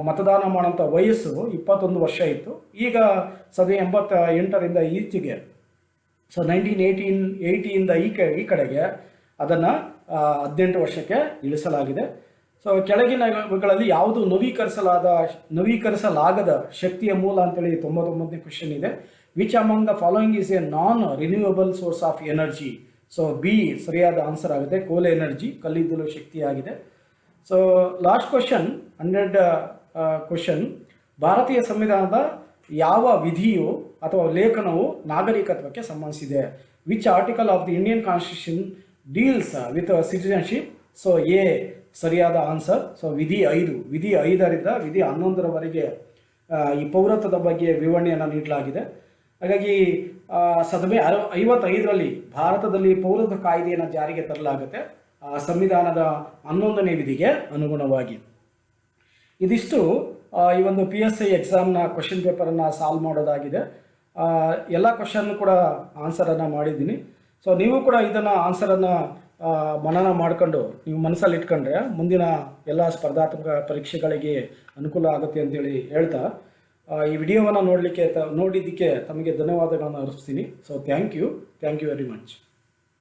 ಮತದಾನ ಮಾಡೋಂಥ ವಯಸ್ಸು 21 ವರ್ಷ ಇತ್ತು. ಈಗ 1988ರಿಂದ ಈಚೆಗೆ 1980ಯಿಂದ ಈ ಕಡೆಗೆ ಅದನ್ನು 18 ವರ್ಷಕ್ಕೆ ಇಳಿಸಲಾಗಿದೆ. ಸೊ ಕೆಳಗಿನವುಗಳಲ್ಲಿ ಯಾವುದು ನವೀಕರಿಸಲಾಗದ ಶಕ್ತಿಯ ಮೂಲ ಅಂತೇಳಿ 99ನೇ ಕ್ವೆಶನ್ ಇದೆ. Which among the following is A non renewable source of energy? So B ಸರಿಯಾದ ಆನ್ಸರ್ ಆಗುತ್ತೆ. ಕೋಲ್ ಎನರ್ಜಿ, ಕಲ್ಲಿದ್ದಲು ಶಕ್ತಿಯಾಗಿದೆ. So last question 100 question. ಭಾರತೀಯ ಸಂವಿಧಾನದ ಯಾವ ವಿಧಿಯು ಅಥವಾ ಲೇಖನವು ನಾಗರಿಕತ್ವಕ್ಕೆ ಸಂಬಂಧಿಸಿದೆ? Which article of the Indian constitution deals with citizenship? So A ಸರಿಯಾದ ಆನ್ಸರ್. ಸೊ ವಿಧಿ 5 ರಿಂದ ವಿಧಿ 11ರವರೆಗೆ ಈ ಪೌರತ್ವದ ಬಗ್ಗೆ ವಿವರಣೆಯನ್ನು ನೀಡಲಾಗಿದೆ. ಹಾಗಾಗಿ 1955ರಲ್ಲಿ ಭಾರತದಲ್ಲಿ ಪೌರತ್ವ ಕಾಯ್ದೆಯನ್ನು ಜಾರಿಗೆ ತರಲಾಗುತ್ತೆ ಸಂವಿಧಾನದ 11ನೇ ವಿಧಿಗೆ ಅನುಗುಣವಾಗಿ. ಇದಿಷ್ಟು ಈ ಒಂದು PSI ಎಕ್ಸಾಮ್ನ ಕ್ವಶನ್ ಪೇಪರನ್ನು ಸಾಲ್ವ್ ಮಾಡೋದಾಗಿದೆ. ಎಲ್ಲ ಕ್ವಶನ್ ಕೂಡ ಆನ್ಸರನ್ನು ಮಾಡಿದ್ದೀನಿ. ಸೊ ನೀವು ಕೂಡ ಇದನ್ನು ಆನ್ಸರನ್ನು ಮನನ ಮಾಡಿಕೊಂಡು ನೀವು ಮನಸ್ಸಲ್ಲಿ ಇಟ್ಕೊಂಡ್ರೆ ಮುಂದಿನ ಎಲ್ಲ ಸ್ಪರ್ಧಾತ್ಮಕ ಪರೀಕ್ಷೆಗಳಿಗೆ ಅನುಕೂಲ ಆಗುತ್ತೆ ಅಂತೇಳಿ ಹೇಳ್ತಾ ಈ ವಿಡಿಯೋವನ್ನು ನೋಡಿದ್ದಕ್ಕೆ ತಮಗೆ ಧನ್ಯವಾದಗಳನ್ನು ಅರ್ಪಿಸ್ತೀನಿ. So thank you very much.